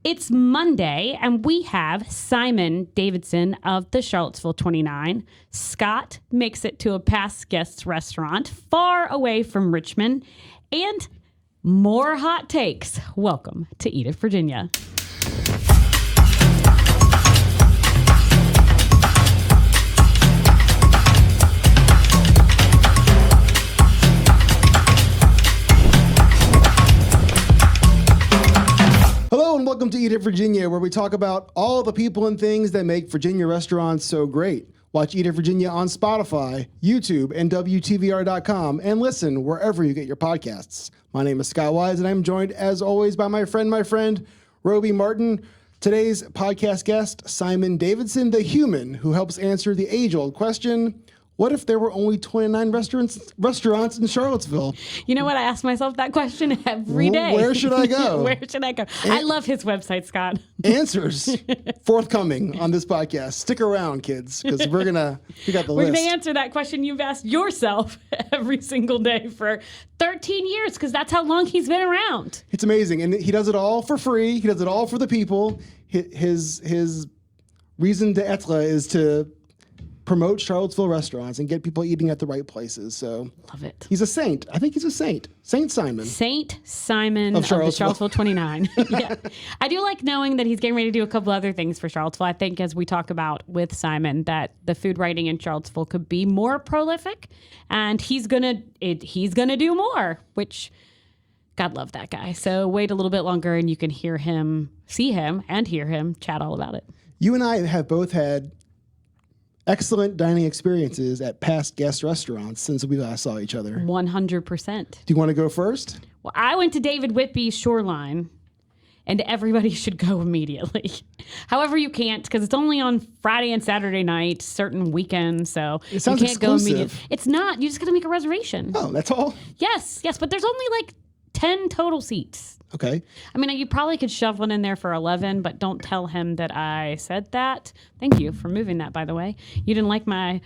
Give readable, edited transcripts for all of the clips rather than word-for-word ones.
It's Monday, and we have Simon Davidson of the Charlottesville 29. Scott makes it to a past guest restaurant far away from Richmond, and more hot takes. Welcome to Eat It, Virginia. Hello and welcome to Eat It Virginia, where we talk about all the people and things that make Virginia restaurants so great. Watch Eat It Virginia on Spotify, YouTube, and WTVR.com, and listen wherever you get your podcasts. My name is Scott Wise, and I'm joined, as always, by my friend, Robey Martin. Today's podcast guest, Simon Davidson, the human who helps answer the age-old question, what if there were only 29 restaurants in Charlottesville? You know what? I ask myself that question every day. Where should I go? Where should I go? I love his website, Scott. Answers forthcoming on this podcast. Stick around, kids, because we got the list. We're going to answer that question you've asked yourself every single day for 13 years, because that's how long he's been around. It's amazing. And he does it all for free. He does it all for the people. His reason d'etre is to promote Charlottesville restaurants and get people eating at the right places. So love it. He's a saint. I think he's a saint. Saint Simon. Saint Simon of the Charlottesville 29. Yeah. I do like knowing that he's getting ready to do a couple other things for Charlottesville. I think, as we talk about with Simon, that the food writing in Charlottesville could be more prolific, and he's gonna do more, which God love that guy. So wait a little bit longer and you can see him and hear him chat all about it. You and I have both had excellent dining experiences at past guest restaurants since we last saw each other. 100%. Do you want to go first? Well, I went to David Whitby's Shoreline, and everybody should go immediately. However, you can't, because it's only on Friday and Saturday night, certain weekends, so it sounds you can't exclusive. Go immediately. It's not. You just got to make a reservation. Oh, that's all? Yes, but there's only like 10 total seats. Okay. I mean, you probably could shove one in there for 11, but don't tell him that I said that. Thank you for moving that, by the way. You didn't like my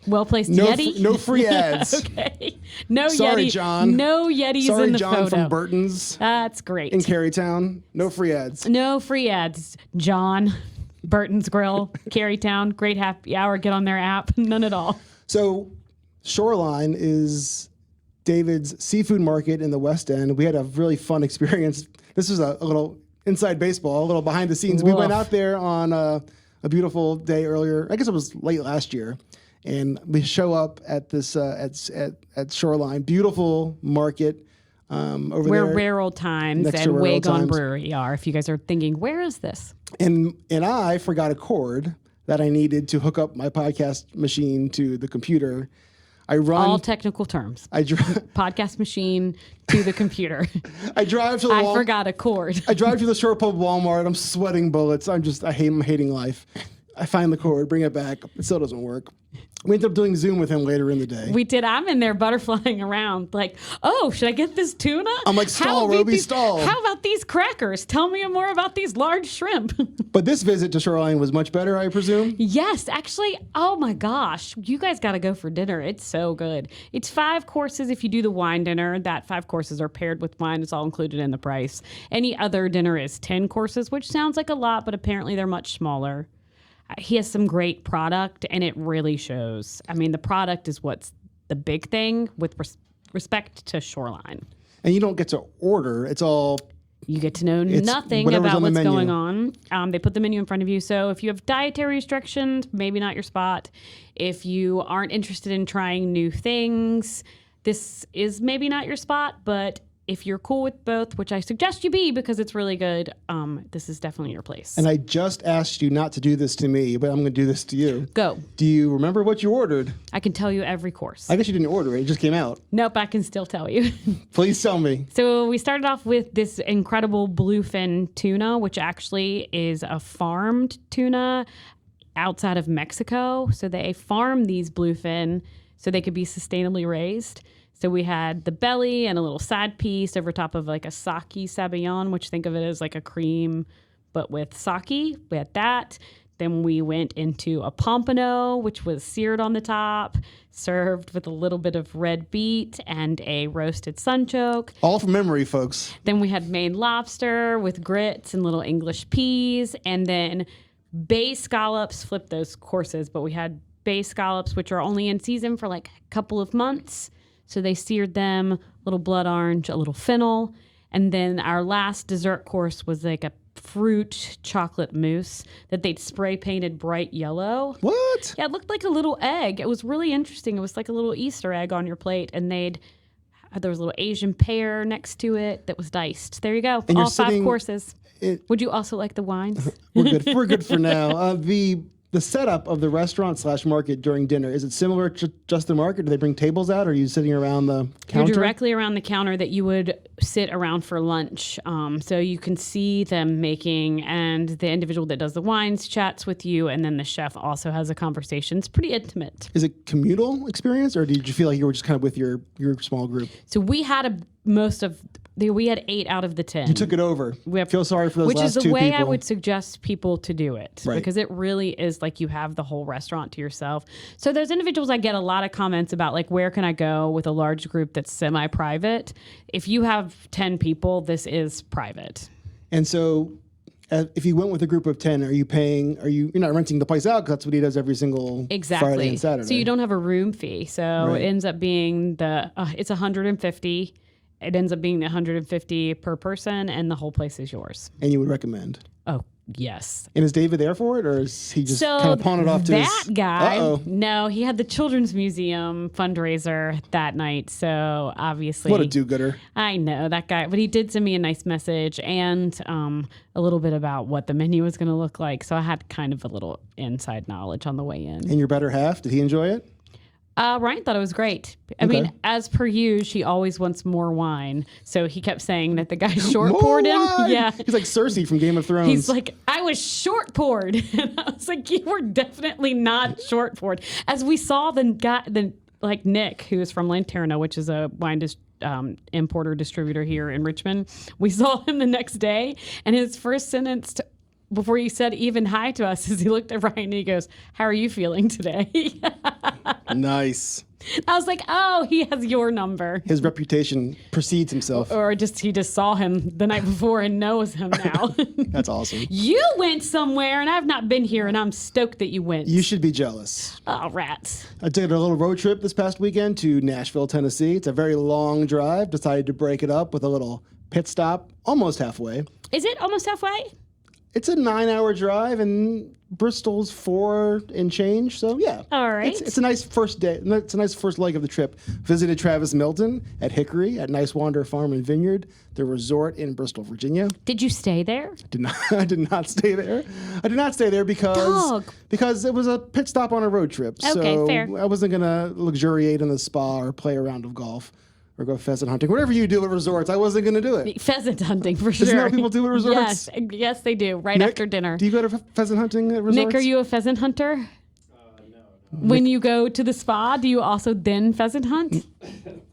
well-placed Yeti? No free ads. Okay. No Sorry, Yeti. John. No Yetis Sorry, in the John photo. from Burton's. That's great. In Carytown. No free ads. No free ads, John. Burton's Grill, Carytown, great happy hour. Get on their app. None at all. So Shoreline is David's seafood market in the West End. We had a really fun experience. This was a little inside baseball, a little behind the scenes. Woof. We went out there on a beautiful day earlier. I guess it was late last year. And we show up at this at Shoreline, beautiful market over there. Where Rare Old Times and Wagon Brewery are, if you guys are thinking, where is this? And I forgot a cord that I needed to hook up my podcast machine to the computer. All technical terms. Podcast machine to the computer. I drive to the I forgot a cord. I drive to the Shore Pub Walmart. I'm sweating bullets. I'm hating life. I find the cord, bring it back. It still doesn't work. We ended up doing Zoom with him later in the day. We did. I'm in there butterflying around like, oh, should I get this tuna? I'm like, stall, Robey, stall. How about these crackers? Tell me more about these large shrimp. But this visit to Shoreline was much better, I presume? Yes, actually. Oh my gosh. You guys got to go for dinner. It's so good. It's 5 courses if you do the wine dinner. That 5 courses are paired with wine. It's all included in the price. Any other dinner is 10 courses, which sounds like a lot, but apparently they're much smaller. He has some great product, and it really shows. I mean, the product is what's the big thing with respect to Shoreline. And you don't get to order. It's all... You get to know nothing about what's going on. They put the menu in front of you. So if you have dietary restrictions, maybe not your spot. If you aren't interested in trying new things, this is maybe not your spot. But if you're cool with both, which I suggest you be because it's really good, this is definitely your place. And I just asked you not to do this to me, but I'm going to do this to you. Go. Do you remember what you ordered? I can tell you every course. I guess you didn't order it. It just came out. Nope, I can still tell you. Please tell me. So we started off with this incredible bluefin tuna, which actually is a farmed tuna outside of Mexico. So they farm these bluefin so they could be sustainably raised. So we had the belly and a little side piece over top of like a sake sabayon, which think of it as like a cream, but with sake. We had that. Then we went into a pompano, which was seared on the top, served with a little bit of red beet and a roasted sunchoke. All from memory, folks. Then we had Maine lobster with grits and little English peas. And then bay scallops, flipped those courses, but we had bay scallops, which are only in season for like a couple of months. So they seared them, a little blood orange, a little fennel. And then our last dessert course was like a fruit chocolate mousse that they'd spray painted bright yellow. What? Yeah, it looked like a little egg. It was really interesting. It was like a little Easter egg on your plate, and there was a little Asian pear next to it that was diced. There you go. And all 5 courses. Would you also like the wines? We're good. We're good for now. The setup of the restaurant / market during dinner, is it similar to just the market? Do they bring tables out, or are you sitting around the counter? You're directly around the counter that you would sit around for lunch. So you can see them making, and the individual that does the wines chats with you, and then the chef also has a conversation. It's pretty intimate. Is it communal experience, or did you feel like you were just kind of with your small group? So we had we had 8 out of the 10. You took it over. Feel sorry for those which last is the 2 way people. I would suggest people to do it, Right. because it really is like you have the whole restaurant to yourself. So those individuals, I get a lot of comments about like, where can I go with a large group that's semi-private? If you have 10 people, this is private. And so, if you went with a group of 10, you're not renting the place out, because that's what he does every single Friday and Saturday. So you don't have a room fee. So Right. it ends up being it's $150. It ends up being $150 per person, and the whole place is yours. And you would recommend. Oh, yes. And is David there for it, or is he just So kind of pawn it off to that his... guy, Uh-oh. no, he had the Children's Museum fundraiser that night. So obviously, What a do-gooder. I know that guy, but he did send me a nice message and a little bit about what the menu was going to look like. So I had kind of a little inside knowledge on the way in. And your better half, did he enjoy it? Ryan thought it was great. I mean, as per usual, she always wants more wine. So he kept saying that the guy short poured him. wine! Yeah. He's like Cersei from Game of Thrones. He's like, I was short poured. And I was like, you were definitely not short poured. As we saw Nick, who is from Lanterna, which is a wine importer distributor here in Richmond. We saw him the next day, and his first sentence before he said even hi to us is he looked at Ryan and he goes, how are you feeling today? Nice. I was like, oh, he has your number. His reputation precedes himself. Or he just saw him the night before and knows him now. That's awesome. You went somewhere and I've not been here, and I'm stoked that you went. You should be jealous. Oh, rats. I took a little road trip this past weekend to Nashville, Tennessee. It's a very long drive. Decided to break it up with a little pit stop almost halfway. Is it almost halfway? It's a 9-hour drive, and Bristol's 4 and change. So yeah, All right. It's a nice first day. It's a nice first leg of the trip. Visited Travis Milton at Hickory at Nice Wander Farm and Vineyard, the resort in Bristol, Virginia. Did you stay there? I did not stay there. I did not stay there because it was a pit stop on a road trip. Okay, so fair. I wasn't gonna luxuriate in the spa or play a round of golf or go pheasant hunting. Whatever you do at resorts, I wasn't gonna do it. Pheasant hunting, for sure. Isn't that what people do at resorts? Yes, they do, right Nick, after dinner. Do you go to pheasant hunting at resorts? Nick, are you a pheasant hunter? No. When you go to the spa, do you also then pheasant hunt?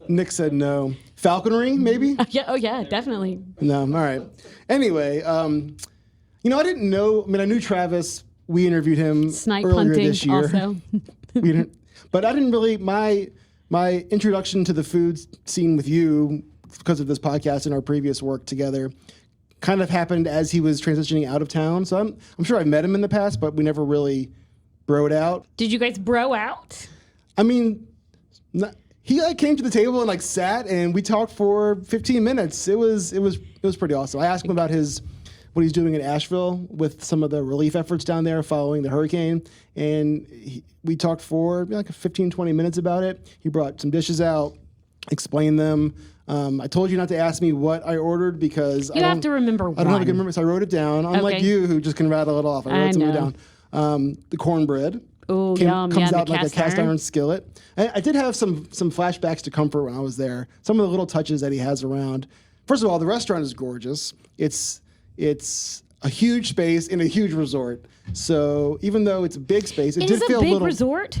Nick said no. Falconry, maybe? Yeah, definitely. No, all right. Anyway, I didn't know. I mean, I knew Travis. We interviewed him Snipe earlier hunting this year. also. But I didn't really. My introduction to the food scene with you, because of this podcast and our previous work together, kind of happened as he was transitioning out of town. So I'm sure I met him in the past, but we never really broed out. Did you guys bro out? I mean, he came to the table and sat, and we talked for 15 minutes. It was pretty awesome. I asked him about what he's doing in Asheville with some of the relief efforts down there following the hurricane, and we talked for 15, 20 minutes about it. He brought some dishes out, explained them. I told you not to ask me what I ordered because You have to remember I don't have a good memory, so I wrote it down. Unlike Okay. you, who just can rattle it off, I wrote something know. down. The cornbread. Ooh, yum. Comes Yeah, out the like a cast iron. iron skillet. I did have some flashbacks to comfort when I was there. Some of the little touches that he has around. First of all, the restaurant is gorgeous. It's a huge space in a huge resort. So even though it's a big space, it It did is a feel big a little. resort.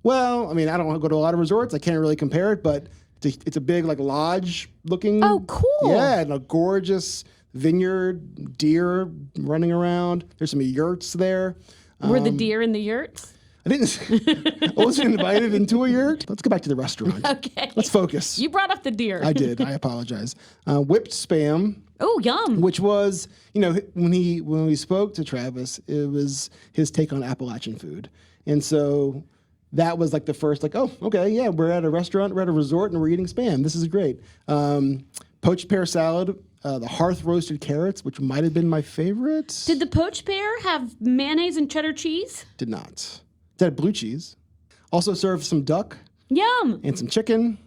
Well, I mean, I don't go to a lot of resorts. I can't really compare it, but it's a big lodge looking. Oh, cool. Yeah, and a gorgeous vineyard, deer running around. There's some yurts there. Were the deer in the yurts? I wasn't invited into a yurt. Let's go back to the restaurant. Okay. Let's focus. You brought up the deer. I did. I apologize. Whipped Spam. Oh, yum. Which was, when we spoke to Travis, it was his take on Appalachian food. And so that was like the first, oh, okay, yeah, we're at a restaurant, we're at a resort, and we're eating Spam. This is great. Poached pear salad, the hearth roasted carrots, which might have been my favorite. Did the poached pear have mayonnaise and cheddar cheese? Did not. It had blue cheese. Also served some duck. Yum. And some chicken.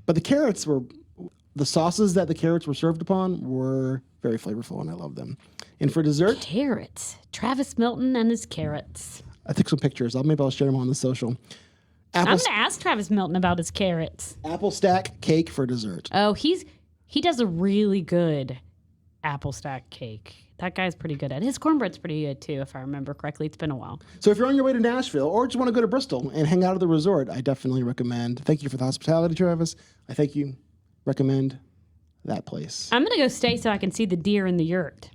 But the sauces that the carrots were served upon were very flavorful, and I love them. And for dessert, carrots. Travis Milton and his carrots. I took some pictures. Maybe I'll share them on the social. I'm going to ask Travis Milton about his carrots. Apple stack cake for dessert. Oh, he does a really good apple stack cake. That guy's pretty good at it. His cornbread's pretty good, too, if I remember correctly. It's been a while. So if you're on your way to Nashville or just want to go to Bristol and hang out at the resort, I definitely recommend. Thank you for the hospitality, Travis. I recommend that place. I'm going to go stay so I can see the deer in the yurt.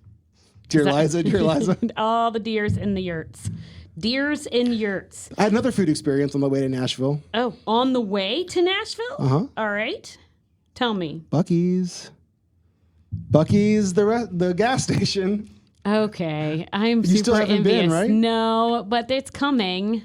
Dear Liza. All the deers in the yurts. Deers in yurts. I had another food experience on the way to Nashville. Oh, on the way to Nashville? Uh-huh. All right. Tell me. Buc-ee's, the gas station. Okay. I'm You still super haven't envious. been, right? No, but it's coming.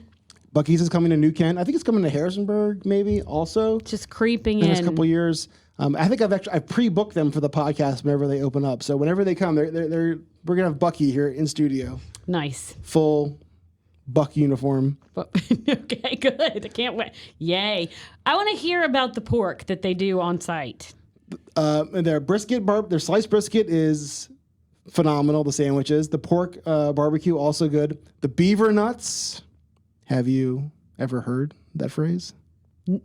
Buc-ee's is coming to New Kent. I think it's coming to Harrisonburg, maybe, also. Just creeping In the in. next couple of years. I think I've pre-booked them for the podcast whenever they open up. So whenever they come, we're gonna have Bucky here in studio. Nice. Full Buck uniform. Okay, good. I can't wait. Yay. I want to hear about the pork that they do on site. Their their sliced brisket is phenomenal. The sandwiches, the pork barbecue also good. The beaver nuts. Have you ever heard that phrase?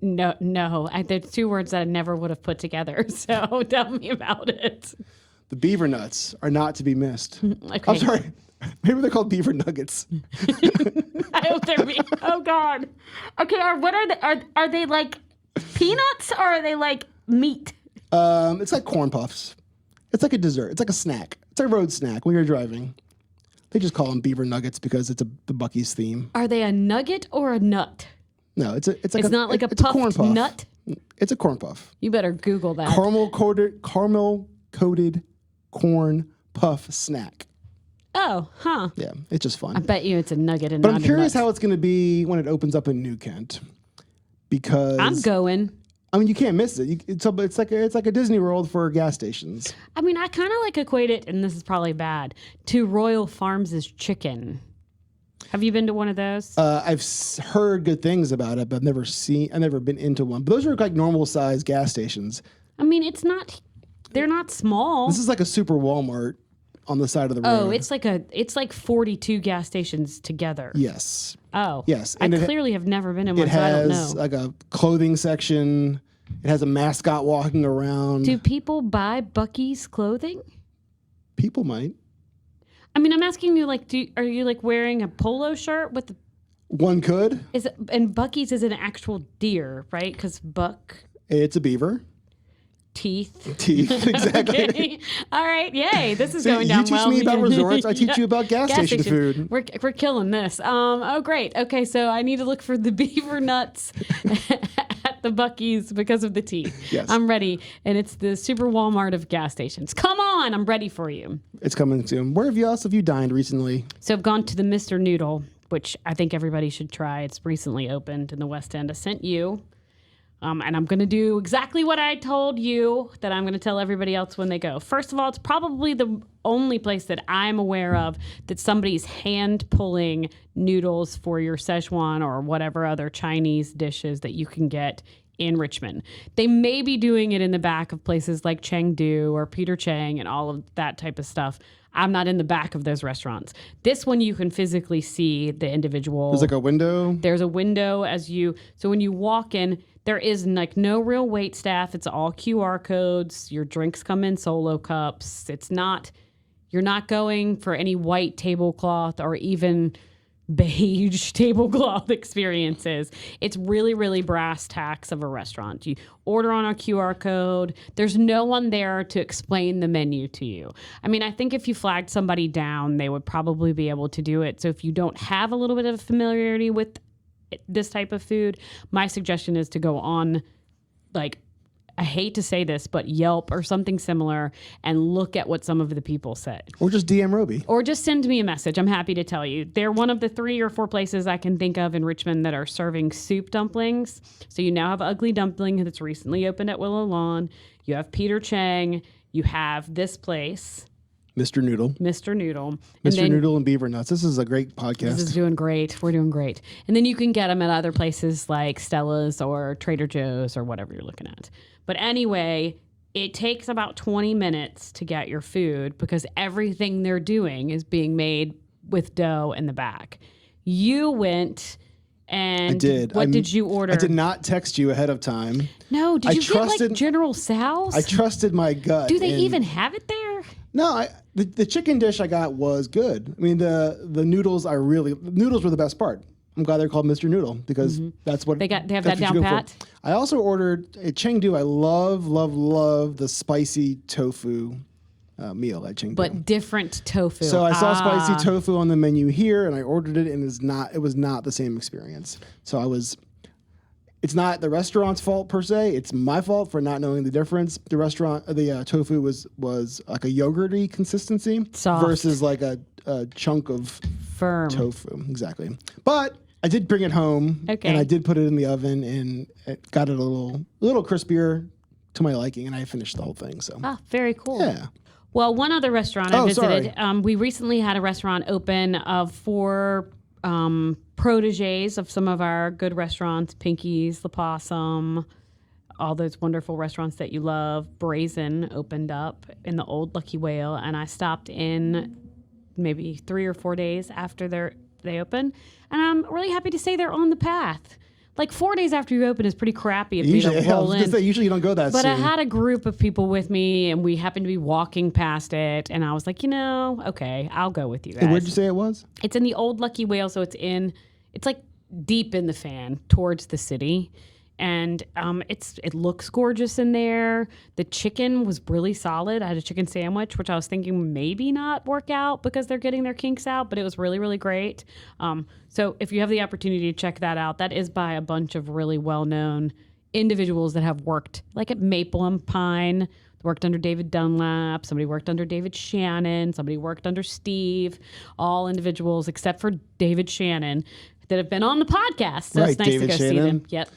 No. There's two words that I never would have put together. So tell me about it. The beaver nuts are not to be missed. Okay. I'm sorry. Maybe they're called beaver nuggets. I hope they're oh God. Okay, what are they? Are they like peanuts or are they like meat? It's like corn puffs. It's like a dessert. It's like a snack. It's a road snack when you're driving. They just call them beaver nuggets because it's the Buc-ee's theme. Are they a nugget or a nut? No, it's not like a puffed corn puff nut. It's a corn puff. You better Google that. Caramel coated corn puff snack. Oh, huh. Yeah, it's just fun. I bet you it's a nugget and but not I'm curious a nut. how it's going to be when it opens up in New Kent. Because I'm going. I mean, you can't miss it. It's like a Disney World for gas stations. I mean, I kind of equate it, and this is probably bad, to Royal Farms' chicken. Have you been to one of those? I've heard good things about it, but I've never been into one. But those are like normal size gas stations. I mean, they're not small. This is like a super Walmart on the side of the road. Oh, it's like 42 gas stations together. Yes. Oh. Yes. And I clearly have never been in one, so I don't know. It has like a clothing section. It has a mascot walking around. Do people buy Buc-ee's clothing? People might. I mean, I'm asking you, are you wearing a polo shirt with? One could. And Buc-ee's is an actual deer, right? Because buck. It's a beaver. Teeth, exactly. Okay. All right, yay! This is going down well. You teach me about resorts. I teach you about gas station food. We're killing this. Oh, great. Okay, so I need to look for the beaver nuts at the Buc-ee's because of the teeth. Yes. I'm ready, and it's the super Walmart of gas stations. Come on, I'm ready for you. It's coming soon. Where else have you dined recently? So I've gone to the Mr. Noodle, which I think everybody should try. It's recently opened in the West End. I sent you. And I'm going to do exactly what I told you that I'm going to tell everybody else when they go. First of all, it's probably the only place that I'm aware of that somebody's hand pulling noodles for your Szechuan or whatever other Chinese dishes that you can get in Richmond. They may be doing it in the back of places like Chengdu or Peter Chang and all of that type of stuff. I'm not in the back of those restaurants. This one you can physically see the individual. There's like a window? There's a window so when you walk in, there is no real wait staff. It's all QR codes. Your drinks come in solo cups. You're not going for any white tablecloth or even beige tablecloth experiences. It's really, really brass tacks of a restaurant. You order on a QR code. There's no one there to explain the menu to you. I mean, I think if you flagged somebody down, they would probably be able to do it. So if you don't have a little bit of familiarity with this type of food, my suggestion is to go on, like, I hate to say this, but Yelp or something similar, and look at what some of the people said. Or just DM Robey. Or just send me a message. I'm happy to tell you. They're one of the 3 or 4 places I can think of in Richmond that are serving soup dumplings. So you now have Ugly Dumpling that's recently opened at Willow Lawn. You have Peter Chang. You have this place. Mr. Noodle. Mr. Noodle. Mr. Noodle and Beaver Nuts. This is a great podcast. This is doing great. We're doing great. And then you can get them at other places like Stella's or Trader Joe's or whatever you're looking at. But anyway, it takes about 20 minutes to get your food because everything they're doing is being made with dough in the back. You went and I did. What did you order? I did not text you ahead of time. No, did you get like General Tso's? I trusted my gut. Do they even have it there? No, the chicken dish I got was good. I mean, the noodles noodles were the best part. I'm glad they're called Mr. Noodle because that's what they have that down pat. I also ordered at Chengdu. I love the spicy tofu meal at Chengdu. But different tofu. So I saw spicy tofu on the menu here, and I ordered it, and it was not the same experience. So it's not the restaurant's fault per se. It's my fault for not knowing the difference. The tofu was like a yogurty consistency soft versus like a chunk of firm tofu. Exactly. But I did bring it home, and I did put it in the oven, and it got it a little crispier to my liking, and I finished the whole thing. So very cool. Yeah. Well, one other restaurant I visited, we recently had a restaurant open for proteges of some of our good restaurants, Pinky's, The Possum, all those wonderful restaurants that you love. Brazen opened up in the old Lucky Whale, and I stopped in maybe 3 or 4 days after they open, and I'm really happy to say they're on the path. Like 4 days after you open is pretty crappy if you don't roll in. Usually you don't go that soon. But I had a group of people with me, and we happened to be walking past it, and I was like, okay, I'll go with you guys. And where'd you say it was? It's in the old Lucky Whale, so it's like deep in the fan towards the city. And it looks gorgeous in there. The chicken was really solid. I had a chicken sandwich, which I was thinking maybe not work out because they're getting their kinks out, but it was really, really great. So if you have the opportunity to check that out, that is by a bunch of really well-known individuals that have worked, like at Maple and Pine, worked under David Dunlap, somebody worked under David Shannon, somebody worked under Steve, all individuals except for David Shannon that have been on the podcast. So it's nice David to go see them. Yep.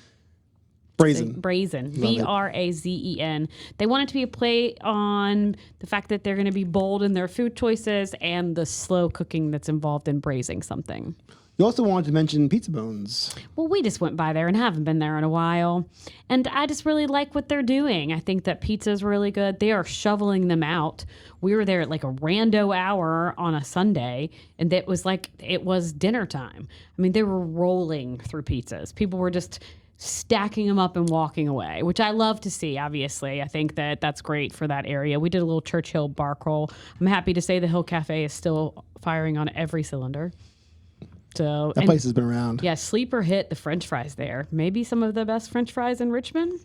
Brazen. Brazen. Brazen. They want it to be a play on the fact that they're going to be bold in their food choices and the slow cooking that's involved in braising something. You also wanted to mention Pizza Bones. Well, we just went by there and haven't been there in a while. And I just really like what they're doing. I think that pizza is really good. They are shoveling them out. We were there at like a rando hour on a Sunday, and it was dinner time. I mean, they were rolling through pizzas. People were just stacking them up and walking away, which I love to see, obviously. I think that that's great for that area. We did a little Churchill bar crawl. I'm happy to say the Hill Cafe is still firing on every cylinder. So that place has been around. Yeah, sleeper hit the French fries there. Maybe some of the best French fries in Richmond.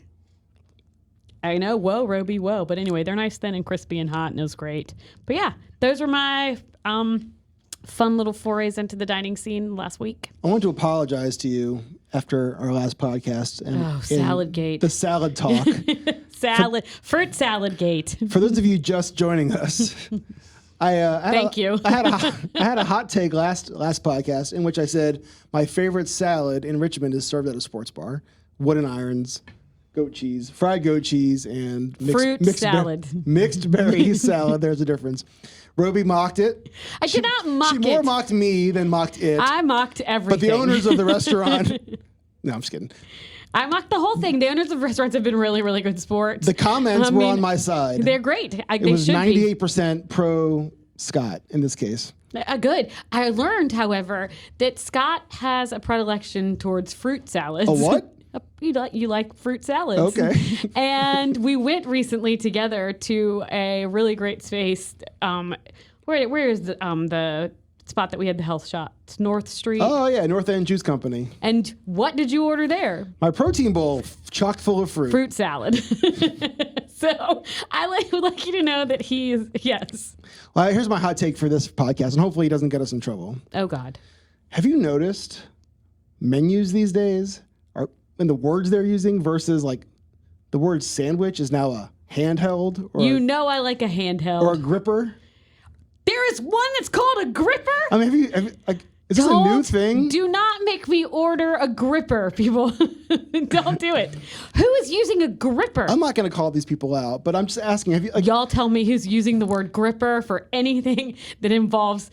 I know, whoa, Robey, whoa. But anyway, they're nice, thin, and crispy and hot, and it was great. But yeah, those were my fun little forays into the dining scene last week. I want to apologize to you after our last podcast. And Salad Gate. The salad talk. Fruit Salad Gate. For those of you just joining us, Thank you. I had a hot take last podcast in which I said my favorite salad in Richmond is served at a sports bar. Wooden irons, fried goat cheese, and mixed berry salad. There's a difference. Robey mocked it. I did not mock it. She more mocked me than mocked it. I mocked everything. But the owners of the restaurant... No, I'm just kidding. I mocked the whole thing. The owners of restaurants have been really, really good sports. The comments were on my side. They're great. It was 98% pro Scott in this case. Good. I learned, however, that Scott has a predilection towards fruit salads. A what? You like fruit salads. Okay. And we went recently together to a really great space. Where is the spot that we had the health shots, North Street. Oh, yeah, North End Juice Company. And what did you order there? My protein bowl, chock full of fruit. Fruit salad. So I would like you to know that he is, yes. Well, here's my hot take for this podcast, and hopefully he doesn't get us in trouble. Oh, God. Have you noticed menus these days are and the words they're using versus like the word sandwich is now a handheld? Or I like a handheld. or a gripper? There is one that's called a gripper? I mean, have you like, is this a new thing? Do not make me order a gripper, people. Don't do it. Who is using a gripper? I'm not going to call these people out, but I'm just asking. Have you? Like, Y'all tell me who's using the word gripper for anything that involves...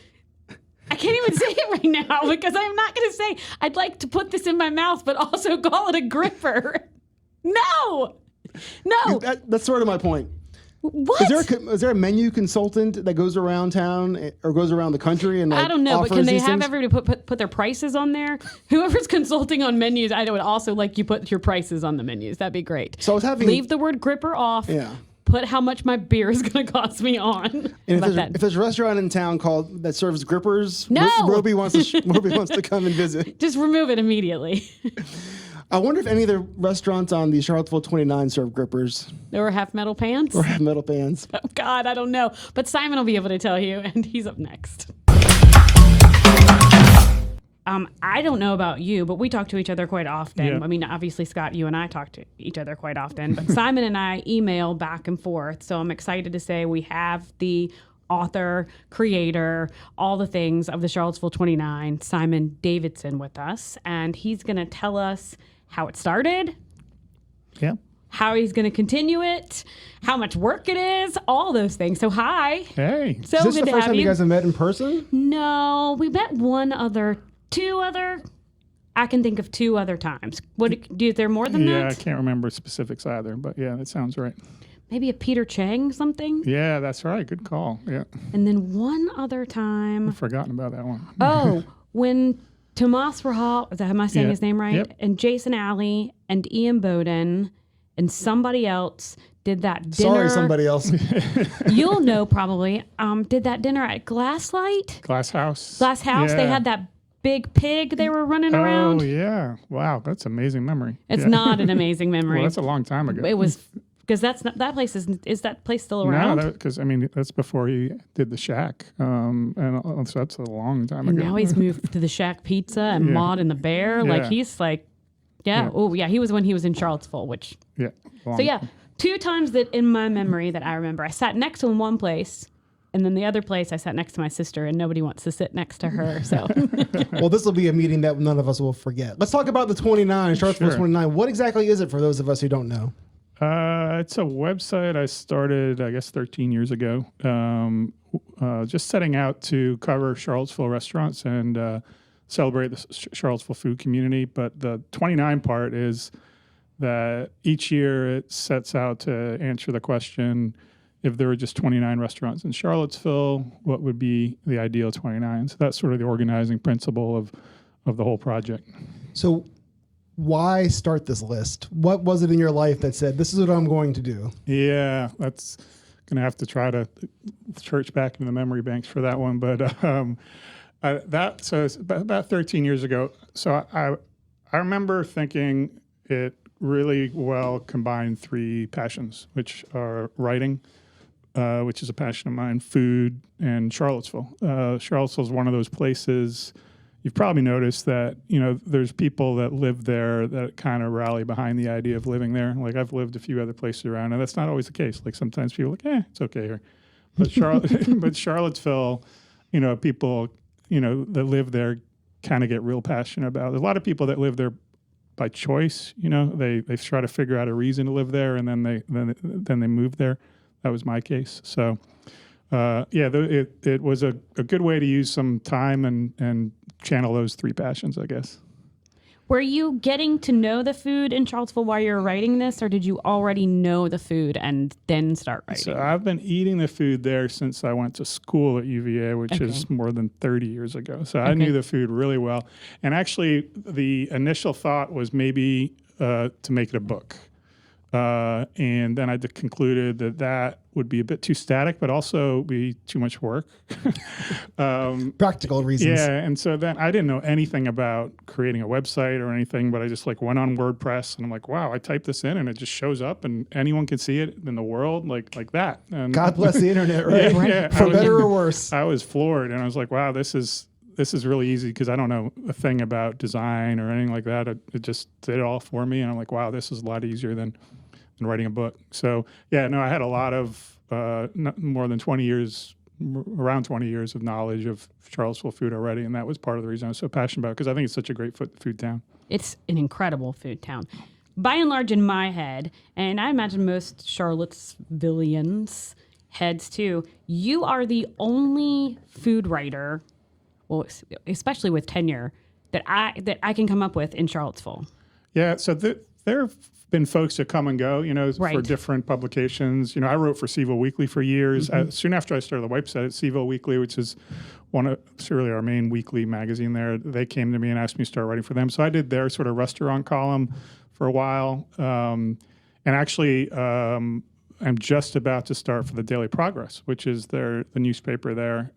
I can't even say it right now because I'm not going to say I'd like to put this in my mouth, but also call it a gripper. No. that's sort of my point. What? Is there a menu consultant that goes around town or goes around the country and like, I don't know, but offers can they these have things? everybody put their prices on there? Whoever's consulting on menus, I would also like you put your prices on the menus. That'd be great. So I was having leave the word gripper off. Yeah. Put how much my beer is going to cost me on. And if there's a restaurant in town that serves grippers, No! Robey wants to come and visit. Just remove it immediately. I wonder if any of the restaurants on the Charlottesville 29 serve grippers Or half metal pans. or have metal pans. Oh, God, I don't know. But Simon will be able to tell you, and he's up next. I don't know about you, but we talk to each other quite often. Yeah. I mean, obviously, Scott, you and I talk to each other quite often, but Simon and I email back and forth. So I'm excited to say we have the author, creator, all the things of the Charlottesville 29, Simon Davidson, with us. And he's going to tell us how it started, Yeah. how he's going to continue it, how much work it is, all those things. So hi. Hey. So Is this good the to first have time you you. guys have met in person? No, we met two other. I can think of two other times. Is there more than Yeah, I that? can't remember specifics either, but yeah, that sounds right. Maybe a Peter Chang something? Yeah, that's right. Good call. Yeah. And then one other time. I've forgotten about that one. Oh, when Tomas Rahal, am I saying Yeah. his name right? Yep. And Jason Alley and Ian Bowden and somebody else did that dinner. Sorry, somebody else. You'll know probably. Did that dinner at Glasslight? Glass House. Glass House. They Yeah. had that big pig they were running around. Oh, yeah. Wow, that's amazing memory. It's Yeah. not an amazing memory. Well, that's a long time ago. It was because that's not that place is that place still around? No, because I mean that's before he did the Shack, and so that's a long time And ago. now he's moved to the Shack Pizza and Yeah. Maud and the Bear. Like Yeah. he's like, yeah. Yeah. Oh yeah, he was when he was in Charlottesville. Which Yeah. so yeah, two times that in my memory that I remember, I sat next to him one place. And then the other place, I sat next to my sister, and nobody wants to sit next to her. So, Well, this will be a meeting that none of us will forget. Let's talk about the 29, Charlottesville Sure. 29. What exactly is it for those of us who don't know? It's a website I started, I guess, 13 years ago. Just setting out to cover Charlottesville restaurants and celebrate the Charlottesville food community. But the 29 part is that each year it sets out to answer the question, if there were just 29 restaurants in Charlottesville, what would be the ideal 29? So that's sort of the organizing principle of the whole project. So why start this list? What was it in your life that said, this is what I'm going to do? Yeah, that's going to have to try to search back into the memory banks for that one. But so it's about 13 years ago. So I remember thinking it really well combined three passions, which are writing, which is a passion of mine, food, and Charlottesville. Charlottesville is one of those places. You've probably noticed that, there's people that live there that kind of rally behind the idea of living there. Like I've lived a few other places around, and that's not always the case. Like sometimes people are like, it's okay here. But but Charlottesville, people, that live there kind of get real passionate about it. There's a lot of people that live there by choice. They try to figure out a reason to live there, and then they move there. That was my case. So, it was a good way to use some time and channel those three passions, I guess. were you getting to know the food in Charlottesville while you were writing this, or did you already know the food and then start writing? So I've been eating the food there since I went to school at UVA, which is more than 30 years ago. So I knew the food really well. And actually, the initial thought was maybe to make it a book. And then I concluded that would be a bit too static, but also be too much work. Practical reasons. Yeah, and so then I didn't know anything about creating a website or anything, but I just like went on WordPress and I'm like, wow, I typed this in and it just shows up and anyone can see it in the world like that. And God bless the internet, right? Yeah, For better or worse. I was floored and I was like, wow, this is really easy because I don't know a thing about design or anything like that. It just did it all for me, and I'm like, wow, this is a lot easier than writing a book. So yeah, no, I had a lot of more than 20 years, around 20 years of knowledge of Charlottesville food already, and that was part of the reason I was so passionate about it because I think it's such a great food town. It's an incredible food town. By and large, in my head, and I imagine most Charlottesvillians' heads too, you are the only food writer, well, especially with tenure, that I can come up with in Charlottesville. Yeah, so there have been folks that come and go, for Right. different publications. I wrote for Seville Weekly for years. Soon after I started the website, Seville Weekly, which is really our main weekly magazine there, they came to me and asked me to start writing for them. So I did their sort of restaurant column for a while. And actually, I'm just about to start for the Daily Progress, which is the newspaper there.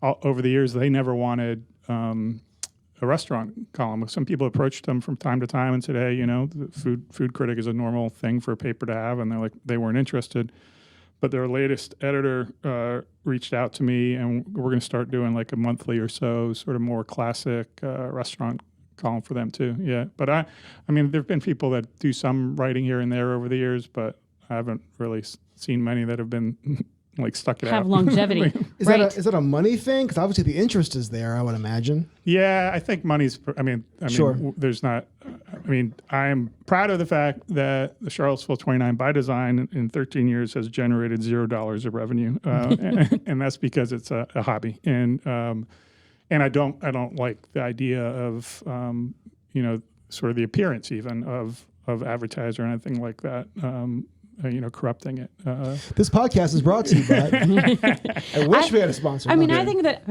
Over the years, they never wanted a restaurant column. Some people approached them from time to time and said, hey, the food critic is a normal thing for a paper to have, and they weren't interested. But their latest editor reached out to me, and we're going to start doing like a monthly or so, sort of more classic restaurant column for them too. Yeah, but I mean, there've been people that do some writing here and there over the years, but I haven't really seen many that have been like stuck it out. Have longevity. Is Right. that a money thing? Because obviously the interest is there, I would imagine. Yeah, I think money's. I mean, Sure. There's not. I mean, I am proud of the fact that the Charlottesville 29 by design in 13 years has generated $0 of revenue, and that's because it's a hobby. And I don't like the idea of sort of the appearance even of advertiser or anything like that. Corrupting it. This podcast is brought to you by. I wish we had a sponsor. I mean, huh? I think that,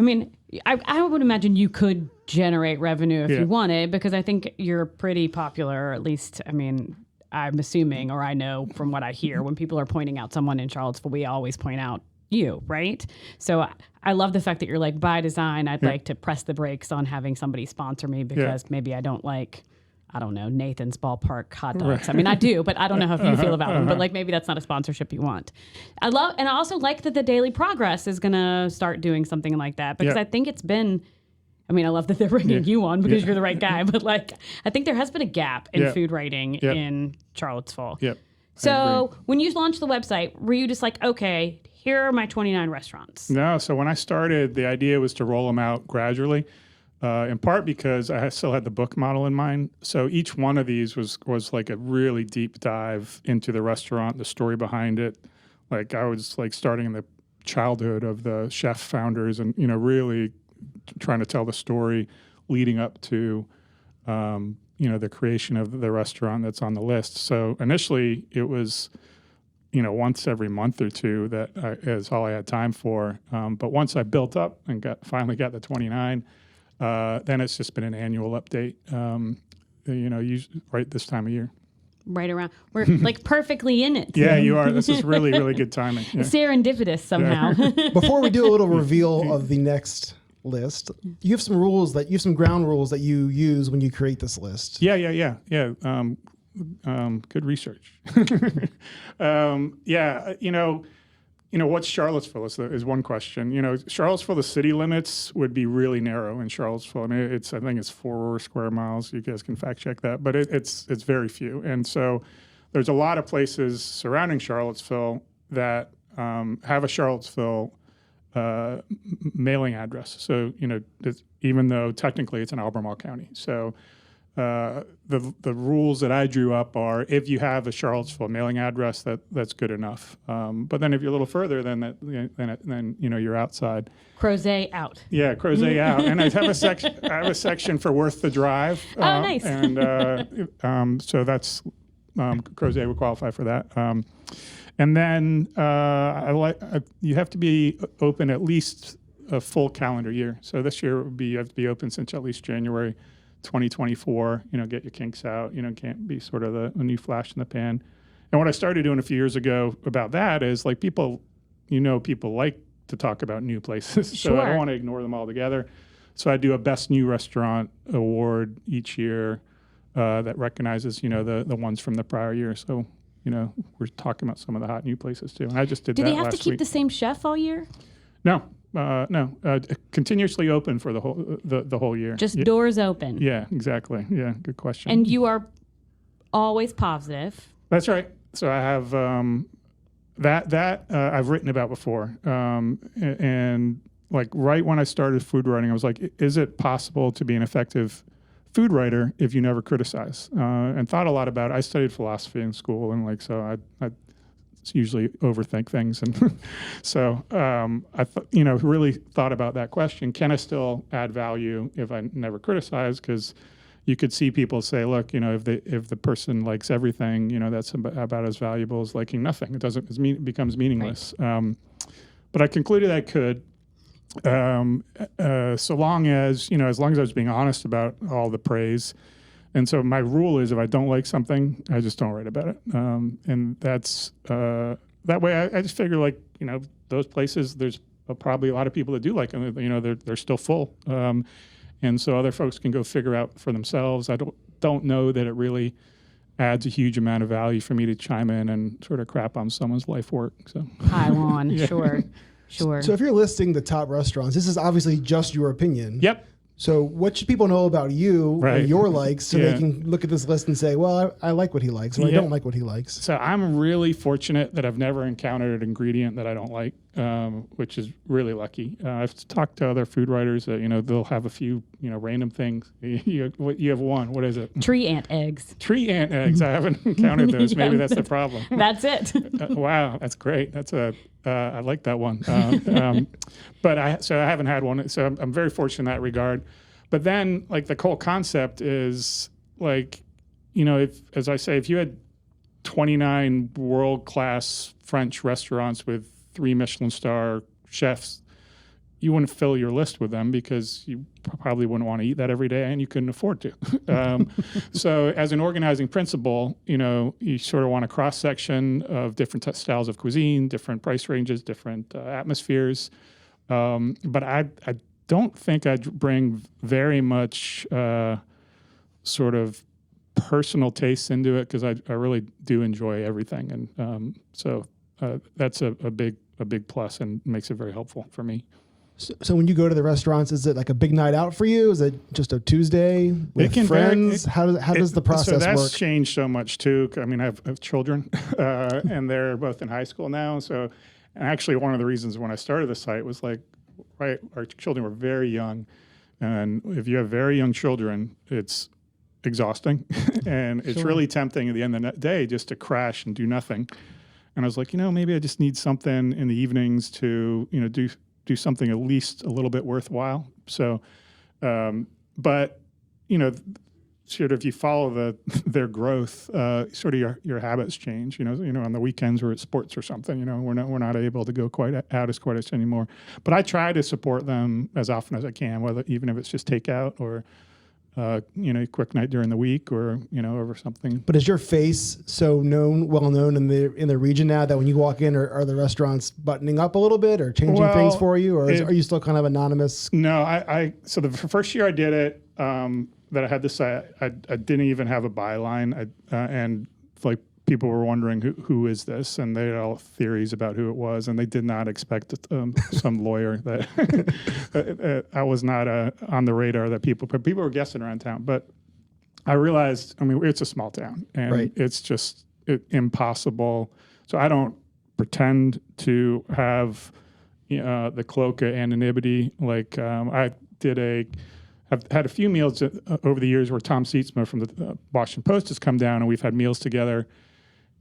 I would imagine you could generate revenue if you wanted, because I think you're pretty popular, or at least, I'm assuming, or I know from what I hear, when people are pointing out someone in Charlottesville, we always point out you, right? So I love the fact that you're like, by design, I'd like to press the brakes on having somebody sponsor me because maybe I don't like, I don't know, Nathan's Ballpark hot dogs. I mean, I do, but I don't know how you feel about them. But like, maybe that's not a sponsorship you want. I also like that the Daily Progress is going to start doing something like that, because I think it's been, I love that they're bringing you on because you're the right guy. But like, I think there has been a gap in food writing in Charlottesville. Yep. So when you launched the website, were you just like, okay, here are my 29 restaurants? No. So when I started, the idea was to roll them out gradually. In part because I still had the book model in mind. So each one of these was like a really deep dive into the restaurant, the story behind it. Like I was like starting in the childhood of the chef founders and, really trying to tell the story leading up to, the creation of the restaurant that's on the list. So initially it was, once every month or two that is all I had time for. But once I built up and finally got the 29, then it's just been an annual update, right this time of year. Right around. We're like perfectly in it. Yeah, you are. This is really, really good timing. Yeah. Serendipitous somehow. Before we do a little reveal of the next list, you have some ground rules that you use when you create this list. Yeah. Good research. What's Charlottesville is one question. Charlottesville, the city limits would be really narrow in Charlottesville. I think it's 4 square miles. You guys can fact check that, but it's very few. And so there's a lot of places surrounding Charlottesville that have a Charlottesville mailing address. So, even though technically it's in Albemarle County. So the rules that I drew up are, if you have a Charlottesville mailing address, that's good enough. But then if you're a little further, then you're outside. Crozet out. Yeah, Crozet out. And I have a section for worth the drive. Oh, nice. And so that's Crozet would qualify for that. And then you have to be open at least a full calendar year. So this year you have to be open since at least January 2024, get your kinks out, can't be sort of a new flash in the pan. And what I started doing a few years ago about that is like people like to talk about new places. So I Sure. don't want to ignore them altogether. So I do a best new restaurant award each year that recognizes, the ones from the prior year. So, we're talking about some of the hot new places too. And I just did Do that they have to last keep week. the same chef all year? No, continuously open for the whole year. Just doors open. Yeah, exactly. Yeah, good question. And you are always positive. That's right. So I have that I've written about before, and like right when I started food writing, I was like, is it possible to be an effective food writer if you never criticize? And thought a lot about it. I studied philosophy in school, and like so I usually overthink things, and so I really thought about that question: can I still add value if I never criticize? Because you could see people say, look, if the person likes everything, that's about as valuable as liking nothing. It becomes meaningless. Right. But I concluded I could, so long as I was being honest about all the praise. And so my rule is if I don't like something, I just don't write about it. And that's that way. I just figure those places, there's probably a lot of people that do like them. They're still full. And so other folks can go figure out for themselves. I don't know that it really adds a huge amount of value for me to chime in and sort of crap on someone's life work. So Pile on, yeah. Sure. So if you're listing the top restaurants, this is obviously just your opinion. Yep. So what should people know about you and your likes so Yeah. they can look at this list and say, well, I like what he likes, or I don't like what he likes? So I'm really fortunate that I've never encountered an ingredient that I don't like, which is really lucky. I've talked to other food writers that, they'll have a few, random things. You have one. What is it? Tree ant eggs. Tree ant eggs. I haven't encountered those. Yeah, Maybe that's the problem. That's it. Wow, that's great. I like that one. But I haven't had one. So I'm very fortunate in that regard. But then like the whole concept is like, if you had 29 world-class French restaurants with 3 Michelin star chefs, you wouldn't fill your list with them because you probably wouldn't want to eat that every day and you couldn't afford to. So as an organizing principle, you sort of want a cross-section of different styles of cuisine, different price ranges, different atmospheres. But I don't think I'd bring very much sort of personal tastes into it because I really do enjoy everything. And so that's a big plus and makes it very helpful for me. So when you go to the restaurants, is it like a big night out for you? Is it just a Tuesday with friends? How does the process work? So that's changed so much too. I mean, I have children, and they're both in high school now. So, and actually, one of the reasons when I started the site was like, right, our children were very young, and if you have very young children, it's exhausting, and it's really tempting at the end of the day just to crash and do nothing. And I was like, maybe I just need something in the evenings to, do something at least a little bit worthwhile. So, but sort of if you follow their growth, sort of your habits change. On the weekends we're at sports or something. We're not able to go quite as anymore. But I try to support them as often as I can, even if it's just takeout or quick night during the week or over something. But is your face so well known in the region now that when you walk in, are the restaurants buttoning up a little bit or changing things for you, or are you still kind of anonymous? No, so the first year I did it, that I had this, I didn't even have a byline, and like people were wondering who is this, and they had all theories about who it was, and they did not expect some lawyer that I was not on the radar that people were guessing around town. But I realized, it's a small town, and it's just impossible. So I don't pretend to have the cloak of anonymity. Like I've had a few meals over the years where Tom Sietsma from the Washington Post has come down, and we've had meals together.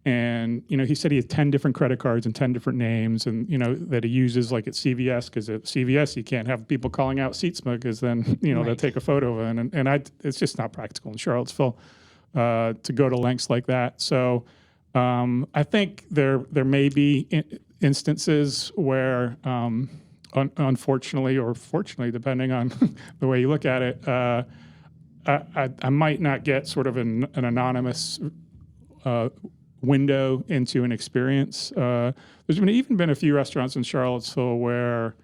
And, he said he had 10 different credit cards and 10 different names and, that he uses like at CVS, because at CVS, you can't have people calling out Sietsma because then, they'll take a photo of it. And it's just not practical in Charlottesville to go to lengths like that. So I think there may be instances where, unfortunately or fortunately, depending on the way you look at it, I might not get sort of an anonymous window into an experience. There's even been a few restaurants in Charlottesville where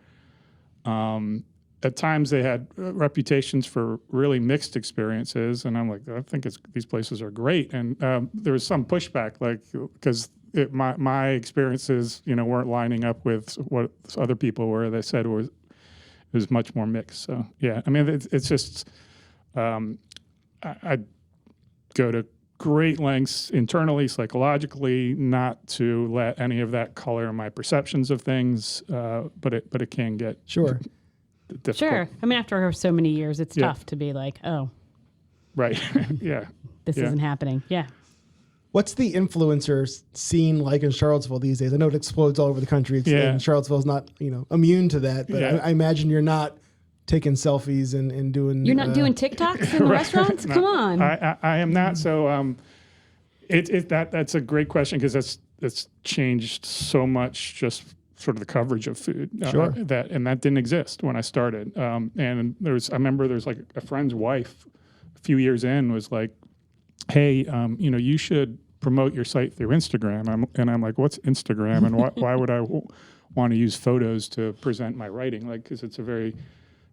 at times they had reputations for really mixed experiences, and I'm like, I think these places are great. And there was some pushback, like, because my experiences, weren't lining up with what other people were. They said it was much more mixed. So yeah, I mean, it's just I go to great lengths internally, psychologically, not to let any of that color my perceptions of things. But it can get Sure. difficult. Sure. I mean, after so many years, it's tough to be like, oh, Right. Yeah. this isn't happening. Yeah. What's the influencer scene like in Charlottesville these days? I know it explodes all over the country. And Charlottesville's not, immune to that. But I imagine you're not taking selfies and doing. You're not doing TikToks in the restaurants? Come on. I am not. So that's a great question, because that's changed so much, just sort of the coverage of food. Sure. That didn't exist when I started. And I remember there's like a friend's wife a few years in was like, hey, you should promote your site through Instagram. I'm like, what's Instagram? And why would I want to use photos to present my writing? Like, because it's a very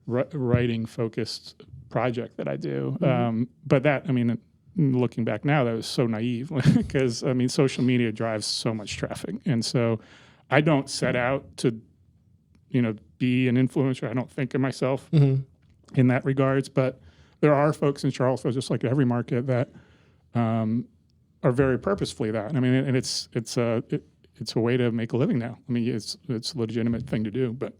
writing focused project that I do. Mm-hmm. But that, I mean, looking back now, that was so naive, because I mean, social media drives so much traffic. And so I don't set out to, be an influencer. I don't think of myself in that regards, but there are folks in Charlottesville, just like every market, that are very purposefully that. I mean, and it's a way to make a living now. I mean, it's a legitimate thing to do, but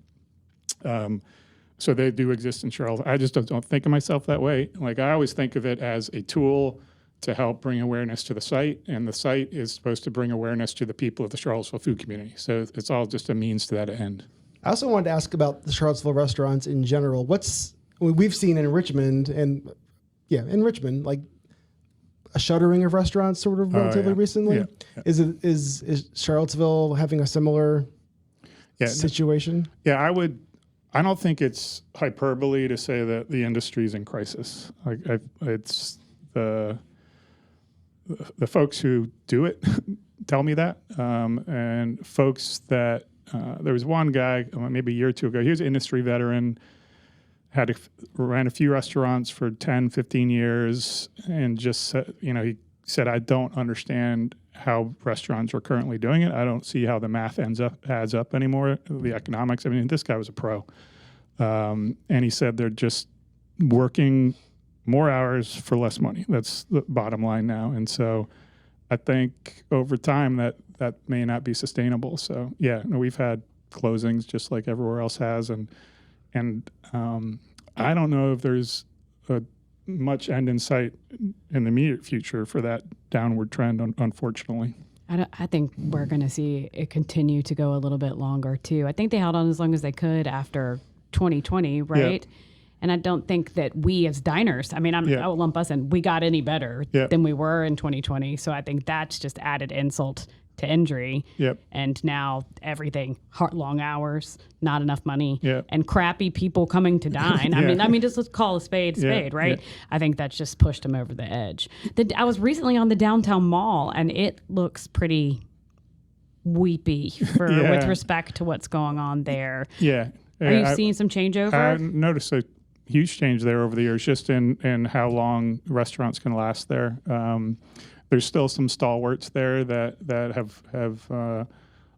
so they do exist in Charlottesville. I just don't think of myself that way. Like, I always think of it as a tool to help bring awareness to the site, and the site is supposed to bring awareness to the people of the Charlottesville food community. So it's all just a means to that end. I also wanted to ask about the Charlottesville restaurants in general. We've seen in Richmond, like a shuttering of restaurants sort of relatively recently. Yeah. Is Charlottesville having a similar situation? Yeah, I don't think it's hyperbole to say that the industry is in crisis. Like, it's the folks who do it tell me that, and folks that there was one guy maybe a year or two ago. He was an industry veteran, ran a few restaurants for 10, 15 years, and just said, he said, I don't understand how restaurants are currently doing it. I don't see how the math adds up anymore, the economics. I mean, this guy was a pro. And he said they're just working more hours for less money. That's the bottom line now. And so I think over time that may not be sustainable. So we've had closings just like everywhere else has. And I don't know if there's much end in sight in the immediate future for that downward trend, unfortunately. I think we're going to see it continue to go a little bit longer too. I think they held on as long as they could after 2020, right? Yeah. And I don't think that we as diners, I mean, I will lump us in, we got any better than we were in 2020. So I think that's just added insult to injury. Yep. And now everything, long hours, not enough money, yep. and crappy people coming to dine. I mean, just let's call a spade, right? Yeah. I think that's just pushed them over the edge. I was recently on the downtown mall, and it looks pretty weepy with respect to what's going on there. Yeah. Are you seeing some changeover? I noticed a huge change there over the years, just in how long restaurants can last there. There's still some stalwarts there that have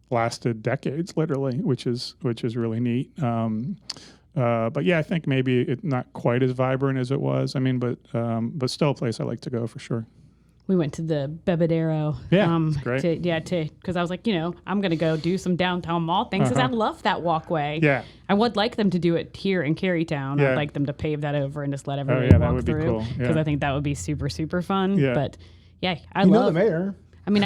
lasted decades, literally, which is really neat. But yeah, I think maybe it's not quite as vibrant as it was. I mean, but still a place I like to go for sure. We went to the Bebedero. Great. Because I was like, I'm going to go do some downtown mall things, because I love that walkway. Yeah. I would like them to do it here in Carytown. Yeah. I'd like them to pave that over and just let everybody walk that would through. Be cool. Because I think that would be super, super fun. Yeah. But yeah, I know the mayor. I mean,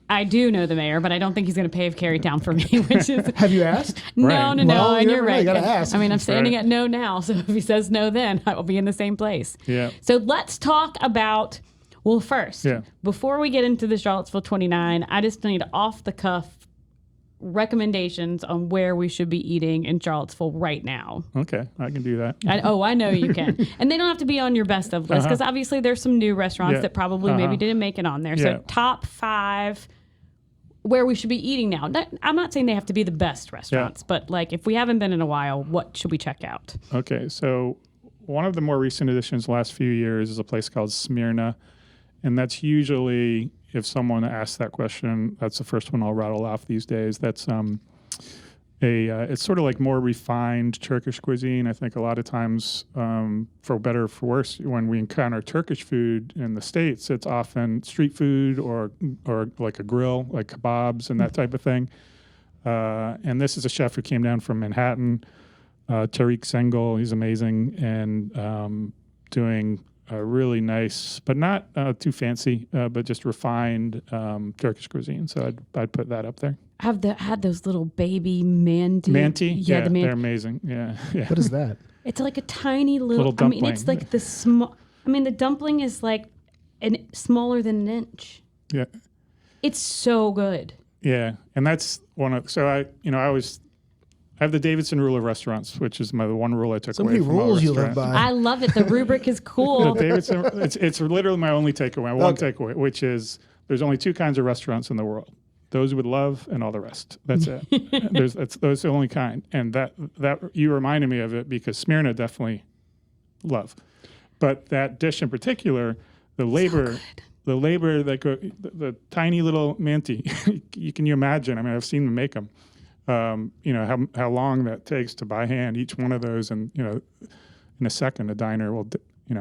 I do know the mayor, but I don't think he's going to pave Carytown for me. Which is Have you asked? No. Well, and you're right. You gotta ask. I mean, I'm standing at no now, so if he says no, then I will be in the same place. Yeah. So let's talk about. Well, first, before we get into the Charlottesville 29, I just need off the cuff recommendations on where we should be eating in Charlottesville right now. Okay, I can do that. I know you can. And they don't have to be on your best of list because obviously there's some new restaurants that probably maybe didn't make it on there. So top 5 where we should be eating now. I'm not saying they have to be the best restaurants, but like if we haven't been in a while, what should we check out? Okay, so one of the more recent additions the last few years is a place called Smyrna. And that's usually, if someone asks that question, that's the first one I'll rattle off these days. That's it's sort of like more refined Turkish cuisine. I think a lot of times, for better or for worse, when we encounter Turkish food in the States, it's often street food or like a grill, like kebabs and that type of thing. And this is a chef who came down from Manhattan, Tariq Sengel. He's amazing and doing a really nice, but not too fancy, but just refined Turkish cuisine. So I'd put that up there. Had those little baby manti. Yeah, they're amazing. Yeah. What is that? It's like a tiny little dumpling. it's like the small. The dumpling is like smaller than an inch. Yeah. It's so good. Yeah, and that's one of. So I have the Davidson rule of restaurants, which is the one rule I took So away many from all rules you live restaurants. by. I love it. The rubric is cool. Davidson, it's literally my only takeaway. One takeaway, which is there's only 2 kinds of restaurants in the world: those with love and all the rest. That's it. Those are the only kind. And that you reminded me of it because Smyrna definitely love, but that dish in particular, the labor that the tiny little manti, can you imagine? I've seen them make them. How long that takes to by hand each one of those, and in a second a diner will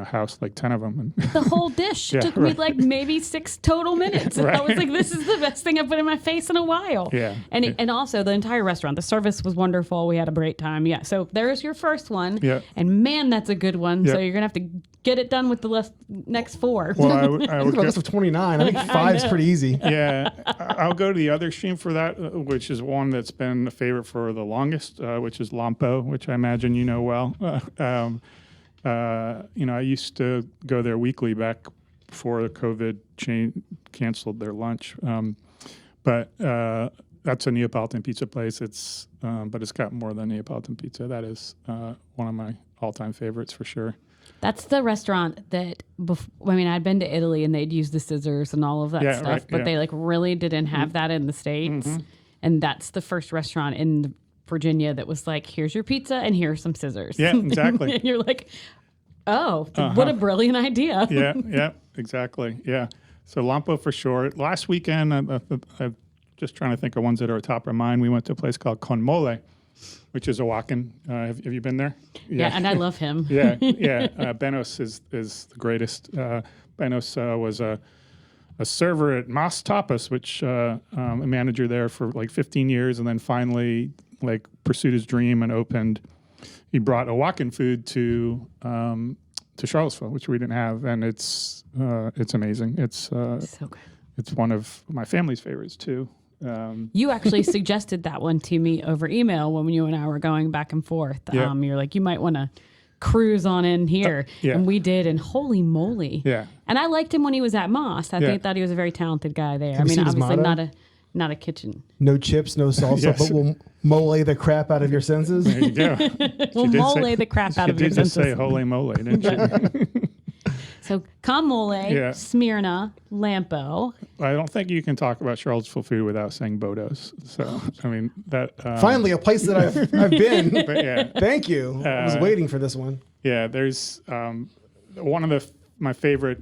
house like 10 of them. And The whole dish took me like maybe 6 total minutes. And I was like, this is the best thing I've put in my face in a while. Yeah. And also the entire restaurant, the service was wonderful. We had a great time. Yeah. So there's your first one. Yeah. And man, that's a good one. Yeah. So you're going to have to get it done with the next 4. Well, I would Look at a list of 29. I think 5 is pretty easy. Yeah, I'll go to the other extreme for that, which is one that's been a favorite for the longest, which is Lampo, which I imagine you know well. I used to go there weekly back before the COVID chain canceled their lunch. But that's a Neapolitan pizza place. But it's got more than Neapolitan pizza. That is one of my all-time favorites for sure. That's the restaurant that, I'd been to Italy and they'd use the scissors and all of that stuff, right, but they like really didn't have that in the States. Mm-hmm. And that's the first restaurant in Virginia that was like, here's your pizza and here's some scissors. Yeah, exactly. And you're like, oh, what a brilliant idea. Yeah, exactly. Yeah. So Lampo for sure. Last weekend, I'm just trying to think of ones that are top of mind. We went to a place called Con Mole, which is Oaxacan. Have you been there? Yeah, and I love him. Yeah. Benos is the greatest. Benos was a server at Mas Tapas, which a manager there for like 15 years, and then finally pursued his dream and opened. He brought Oaxacan food to Charlottesville, which we didn't have, and it's amazing. It's so good. It's one of my family's favorites too. You actually suggested that one to me over email when you and I were going back and forth. Yeah. You're like, you might want to cruise on in here. Yeah. And we did, and holy moly. Yeah. And I liked him when he was at Moss. I thought he was a very talented guy there. Have you seen his obviously motto? not a kitchen. No chips, no salsa, Yes. but we'll mole the crap out of your senses. There you go. We'll mole the crap out of your She did just senses. say holy moly, didn't she? So Con Mole, Yeah. Smyrna, Lampo. I don't think you can talk about Charlottesville food without saying Bodo's. So, that... Finally, a place that I've been. But yeah. Thank you. I was waiting for this one. Yeah, there's one of my favorite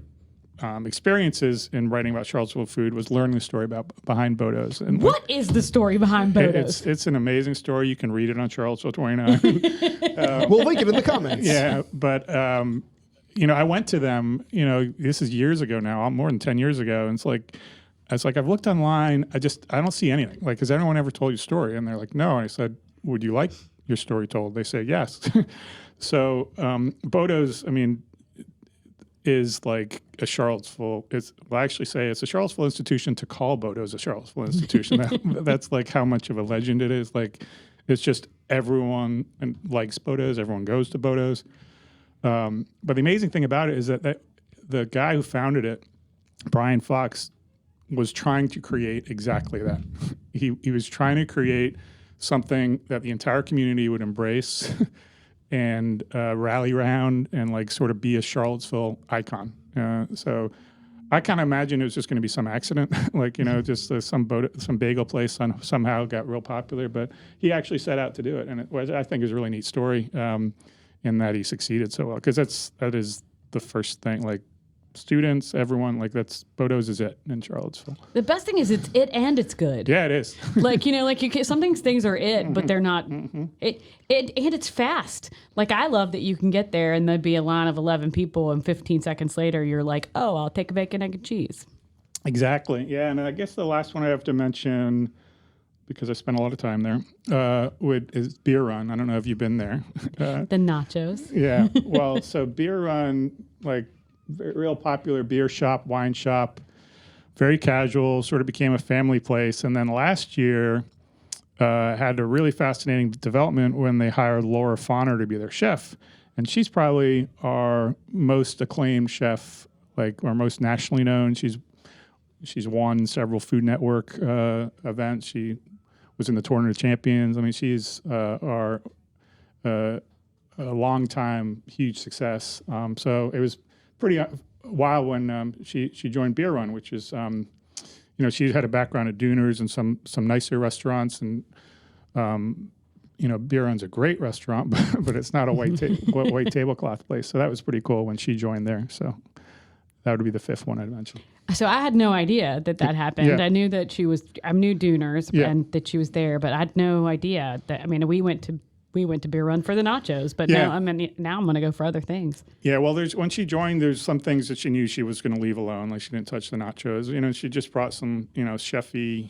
experiences in writing about Charlottesville food was learning the story behind Bodo's. And What is the story behind Bodo's? it's an amazing story. You can read it on Charlottesville 29. We'll link it in the comments. Yeah, but I went to them. This is years ago now, more than 10 years ago, and it's like I've looked online. I don't see anything. Like, has anyone ever told you a story? And they're like, no. And I said, would you like your story told? They say yes. So Bodo's, is like a Charlottesville. I actually say it's a Charlottesville institution to call Bodo's a Charlottesville institution. That's like how much of a legend it is. Like, it's just everyone likes Bodo's. Everyone goes to Bodo's. But the amazing thing about it is that the guy who founded it, Brian Fox, was trying to create exactly that. he was trying to create something that the entire community would embrace and rally around and like sort of be a Charlottesville icon. So I kind of imagined it was just going to be some accident, like, just some bagel place somehow got real popular. But he actually set out to do it, and it was, I think, is a really neat story in that he succeeded so well, because that is the first thing. Like, students, everyone, like, that's Bodo's is it in Charlottesville. The best thing is it's it and it's good. Yeah, it is. Like, some things are it, but they're not. It and it's fast. Like, I love that you can get there and there'd be a line of 11 people, and 15 seconds later you're like, oh, I'll take a bacon, egg, and cheese. Exactly. Yeah, and I guess the last one I have to mention, because I spent a lot of time there, is Beer Run. I don't know if you've been there. The nachos. Yeah. Well, so Beer Run, like, real popular beer shop, wine shop, very casual, sort of became a family place. And then last year had a really fascinating development when they hired Laura Fauner to be their chef. And she's probably our most acclaimed chef, like, or most nationally known. She's won several Food Network events. She was in the Tournament of Champions. I mean, she's our a long time huge success. So it was pretty wild when she joined Beer Run, which is she had a background at Dooners and some nicer restaurants, and Beer Run's a great restaurant, but it's not a white tablecloth place. So that was pretty cool when she joined there. So that would be the fifth one I'd mention. So I had no idea that happened. Yeah. I knew that I knew Dooners and that she was there, but I had no idea that. I mean, we went to Beer Run for the nachos, but now I'm going to go for other things. Yeah, well, when she joined, there's some things that she knew she was going to leave alone, like she didn't touch the nachos. She just brought some, chefy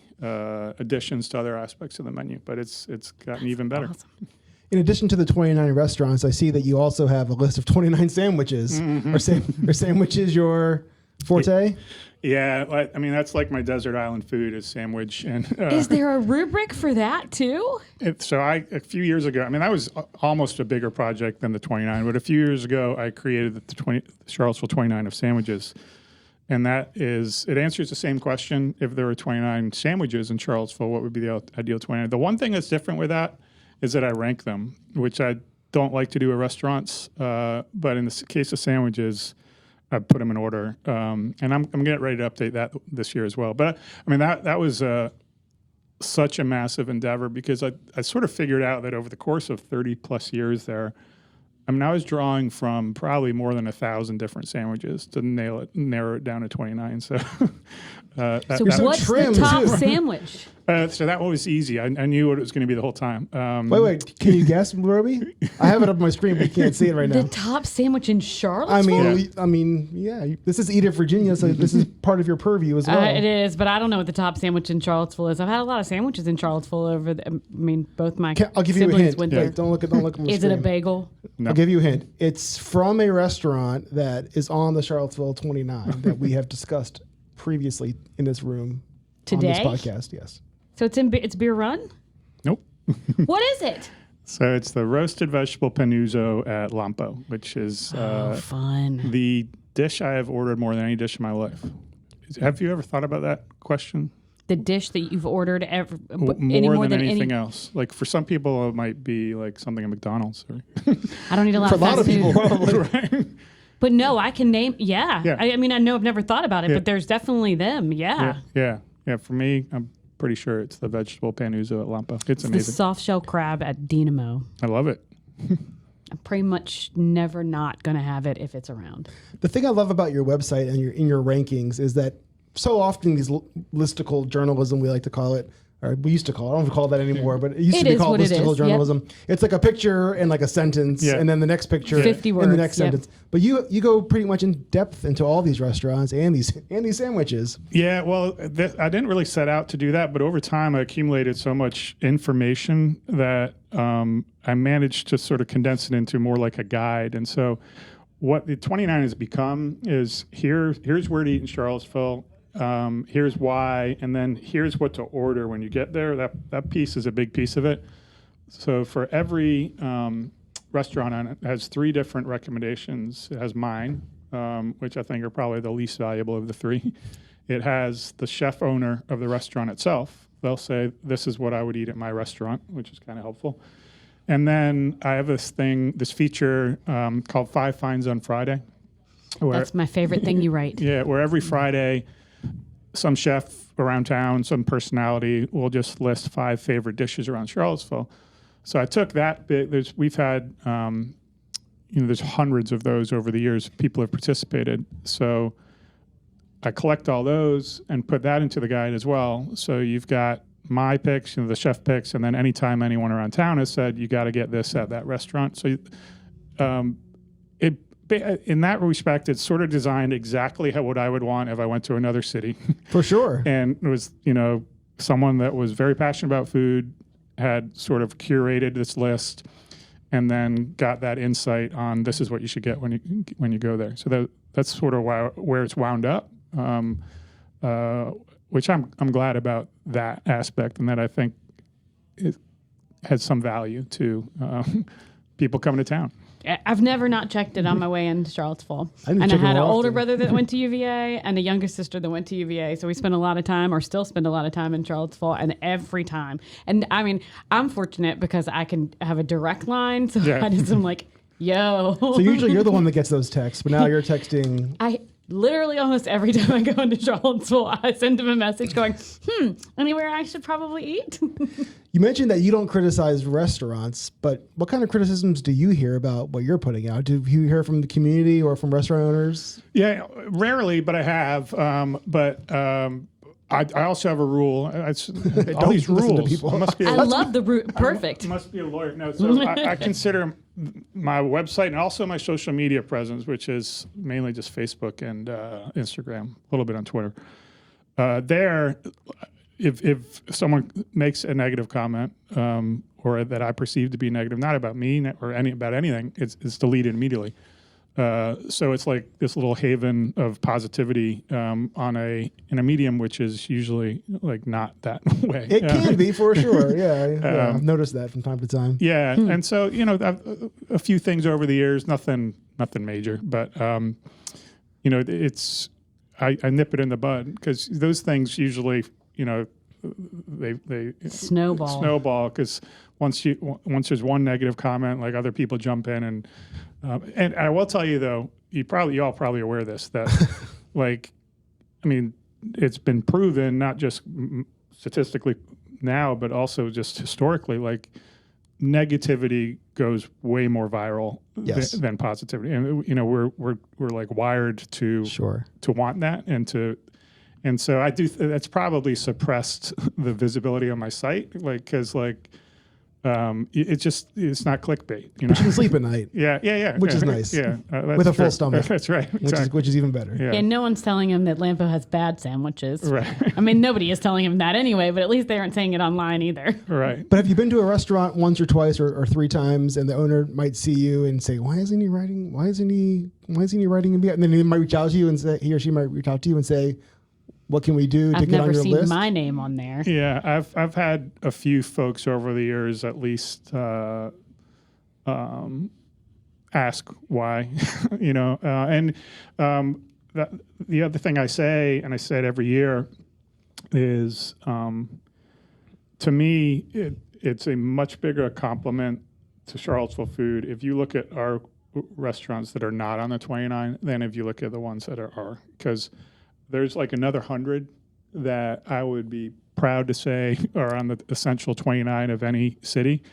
additions to other aspects of the menu, but it's gotten even better. Awesome. In addition to the 29 restaurants, I see that you also have a list of 29 sandwiches. Mm-hmm. Are sandwiches your forte? Yeah, I mean, that's like my desert island food is sandwich. And is there a rubric for that too? A few years ago, I mean, that was almost a bigger project than the 29, but a few years ago, I created the Charlottesville 29 of sandwiches. And it answers the same question. If there were 29 sandwiches in Charlottesville, what would be the ideal 29? The one thing that's different with that is that I rank them, which I don't like to do at restaurants. But in the case of sandwiches, I put them in order, and I'm getting ready to update that this year as well. But I mean, that was such a massive endeavor, because I sort of figured out that over the course of 30 plus years there, I mean, I was drawing from probably more than 1,000 different sandwiches to narrow it down to 29. So, what's the top sandwich? So that one was easy. I knew what it was going to be the whole time. Wait, can you guess, Robey? I have it up on my screen, but you can't see it right now. The top sandwich in Charlottesville? I mean, yeah. This is Eat It, Virginia, so this is part of your purview as well. It is, but I don't know what the top sandwich in Charlottesville is. I've had a lot of sandwiches in Charlottesville both my I'll give you a siblings hint. went there. Wait, don't look at the Is screen. it a bagel? No. I'll give you a hint. It's from a restaurant that is on the Charlottesville 29 that we have discussed previously in this room Today? on this podcast. Yes. So it's Beer Run? Nope. What is it? So it's the roasted vegetable panuzzo at Lampo, which is fun. the dish I have ordered more than any dish in my life. Have you ever thought about that question? The dish that you've ordered More than anything else. Like, for some people, it might be like something at McDonald's. I don't eat a lot For of a lot fast of people, food. probably. Right? But no, I can name. Yeah. I mean, I know I've never thought about it, but there's definitely them. Yeah. Yeah. For me, I'm pretty sure it's the vegetable panuzzo at Lampo. It's The amazing. soft shell crab at Dynamo. I love it. I'm pretty much never not going to have it if it's around. The thing I love about your website and in your rankings is that so often these listicle journalism, we like to call it, or we used to call it, I don't call it that anymore, but it used to be called listicle journalism. Yep. It's like a picture and like a sentence, and then the next picture 50 words, and the next sentence. But you go pretty much in depth into all these restaurants and these sandwiches. Yeah, well, I didn't really set out to do that, but over time I accumulated so much information that I managed to sort of condense it into more like a guide. And so what the 29 has become is here's where to eat in Charlottesville. Here's why, and then here's what to order when you get there. That piece is a big piece of it. So for every restaurant on it has 3 different recommendations. It has mine, which I think are probably the least valuable of the 3. It has the chef owner of the restaurant itself, they'll say, this is what I would eat at my restaurant, which is kind of helpful. And then I have this feature called 5 Finds on Friday. That's my favorite thing you write. Yeah, where every Friday, some chef around town, some personality will just list 5 favorite dishes around Charlottesville. So I took that bit. We've had, there's hundreds of those over the years. People have participated. So I collect all those and put that into the guide as well. So you've got my picks, the chef picks, and then anytime anyone around town has said, you got to get this at that restaurant. So in that respect, it's sort of designed exactly what I would want if I went to another city. For sure. And it was, someone that was very passionate about food, had sort of curated this list, and then got that insight on this is what you should get when you go there. So that's sort of where it's wound up, which I'm glad about that aspect, and that I think it has some value to people coming to town. I've never not checked it on my way into Charlottesville. And I had an older often. brother that went to UVA and a younger sister that went to UVA. So we spent a lot of time, or still spend a lot of time in Charlottesville, and every time. And I mean, I'm fortunate because I can have a direct line. So Yeah. I just am like, yo. So usually you're the one that gets those texts, but now you're texting. I literally almost every time I go into Charlottesville, I send him a message going, anywhere I should probably eat? You mentioned that you don't criticize restaurants, but what kind of criticisms do you hear about what you're putting out? Do you hear from the community or from restaurant owners? Yeah, rarely, but I have. I also have a rule. All these listen to rules. people. I must be I love the perfect. must be a lawyer. No, so I consider my website and also my social media presence, which is mainly just Facebook and Instagram, a little bit on Twitter. There, if someone makes a negative comment or that I perceive to be negative, not about me or about anything, it's deleted immediately. So it's like this little haven of positivity in a medium which is usually like not that way. It can be for sure. Yeah, I've noticed that from time to time. Yeah, and so a few things over the years, nothing major, but it's I nip it in the bud because those things usually they snowball because once there's one negative comment, like other people jump in and I will tell you though, you all probably aware of this, that it's been proven not just statistically now, but also just historically, like negativity goes way more viral than positivity, and we're like wired to want that and so I do. That's probably suppressed the visibility on my site, because it's not clickbait. But you can sleep at night. Yeah. Which is nice. Yeah, with a full stomach. That's right. Which is even better. Yeah. And no one's telling him that Lampo has bad sandwiches. Right. I mean, nobody is telling him that anyway, but at least they aren't saying it online either. Right. But have you been to a restaurant once or twice or 3 times, and the owner might see you and say, "Why isn't he writing? Why isn't he writing in?" And then he might reach out to you and say, he or she might reach out to you and say, "What can we do to get on your list?" I've never seen my name on there. Yeah, I've had a few folks over the years at least ask why, and the other thing I say, and I say it every year, is to me it's a much bigger compliment to Charlottesville food if you look at our restaurants that are not on the 29 than if you look at the ones that are, because there's like another 100 that I would be proud to say are on the essential 29 of any city.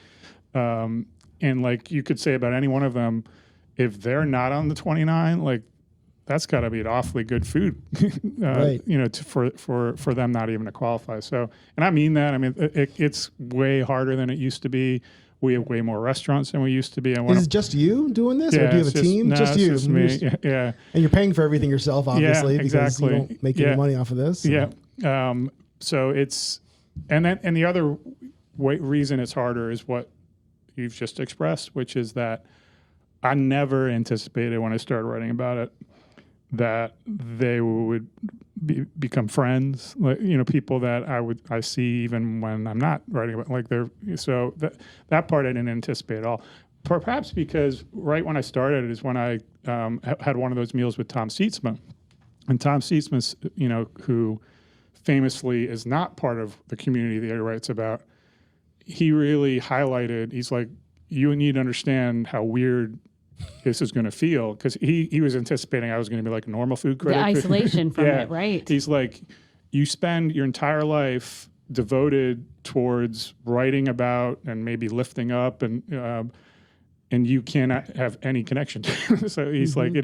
And like you could say about any one of them, if they're not on the 29, like that's got to be an awfully good food, right. For them not even to qualify. So, and I mean that. I mean, it's way harder than it used to be. We have way more restaurants than we used to be. Is it just you doing this, or do you have a team? No, just you. Just me. Yeah. And you're paying for everything yourself, obviously, Yeah, because exactly. you don't make any money off of this. Yeah. So it's, and the other reason it's harder is what you've just expressed, which is that I never anticipated when I started writing about it that they would become friends, like, people that I see even when I'm not writing about, like so that part I didn't anticipate at all. Perhaps because right when I started is when I had one of those meals with Tom Sietsma, and Tom Sietsma, who famously is not part of the community that he writes about, he really highlighted, he's like, you need to understand how weird this is going to feel, because he was anticipating I was going to be like a normal food critic. The isolation from it, right? He's like, you spend your entire life devoted towards writing about and maybe lifting up, and you cannot have any connection to it. So he's like,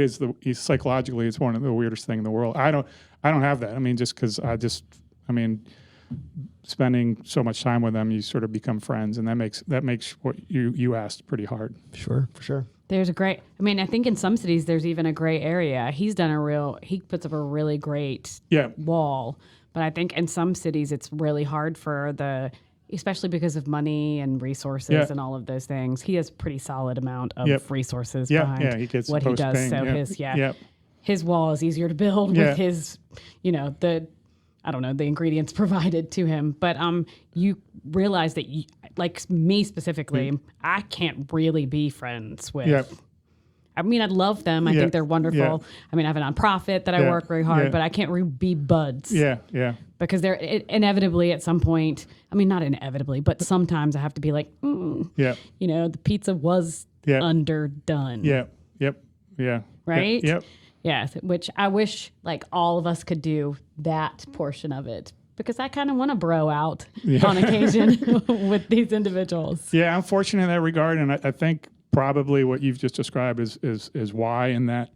he's psychologically, it's one of the weirdest thing in the world. I don't have that. I mean, just because spending so much time with them, you sort of become friends, and that makes what you asked pretty hard. Sure, for sure. There's I think in some cities there's even a gray area. He puts up a really great wall. But I think in some cities it's really hard especially because of money and resources and all of those things. He has a pretty solid amount of resources behind he gets what he does. So his wall is easier to build with his, the ingredients provided to him. But you realize that, like me specifically, I can't really be friends with. Yeah. I mean, I love them. I think they're wonderful. Yeah. I mean, I have a nonprofit that I work very hard, but I can't be buds. Yeah, yeah. Because they're inevitably at some point, I mean, not inevitably, but sometimes I have to be like, the pizza was underdone. Yeah, yep, yeah. Right? Yep. Yeah, which I wish like all of us could do that portion of it, because I kind of want to bro out on occasion with these individuals. Yeah, I'm fortunate in that regard, and I think probably what you've just described is why, in that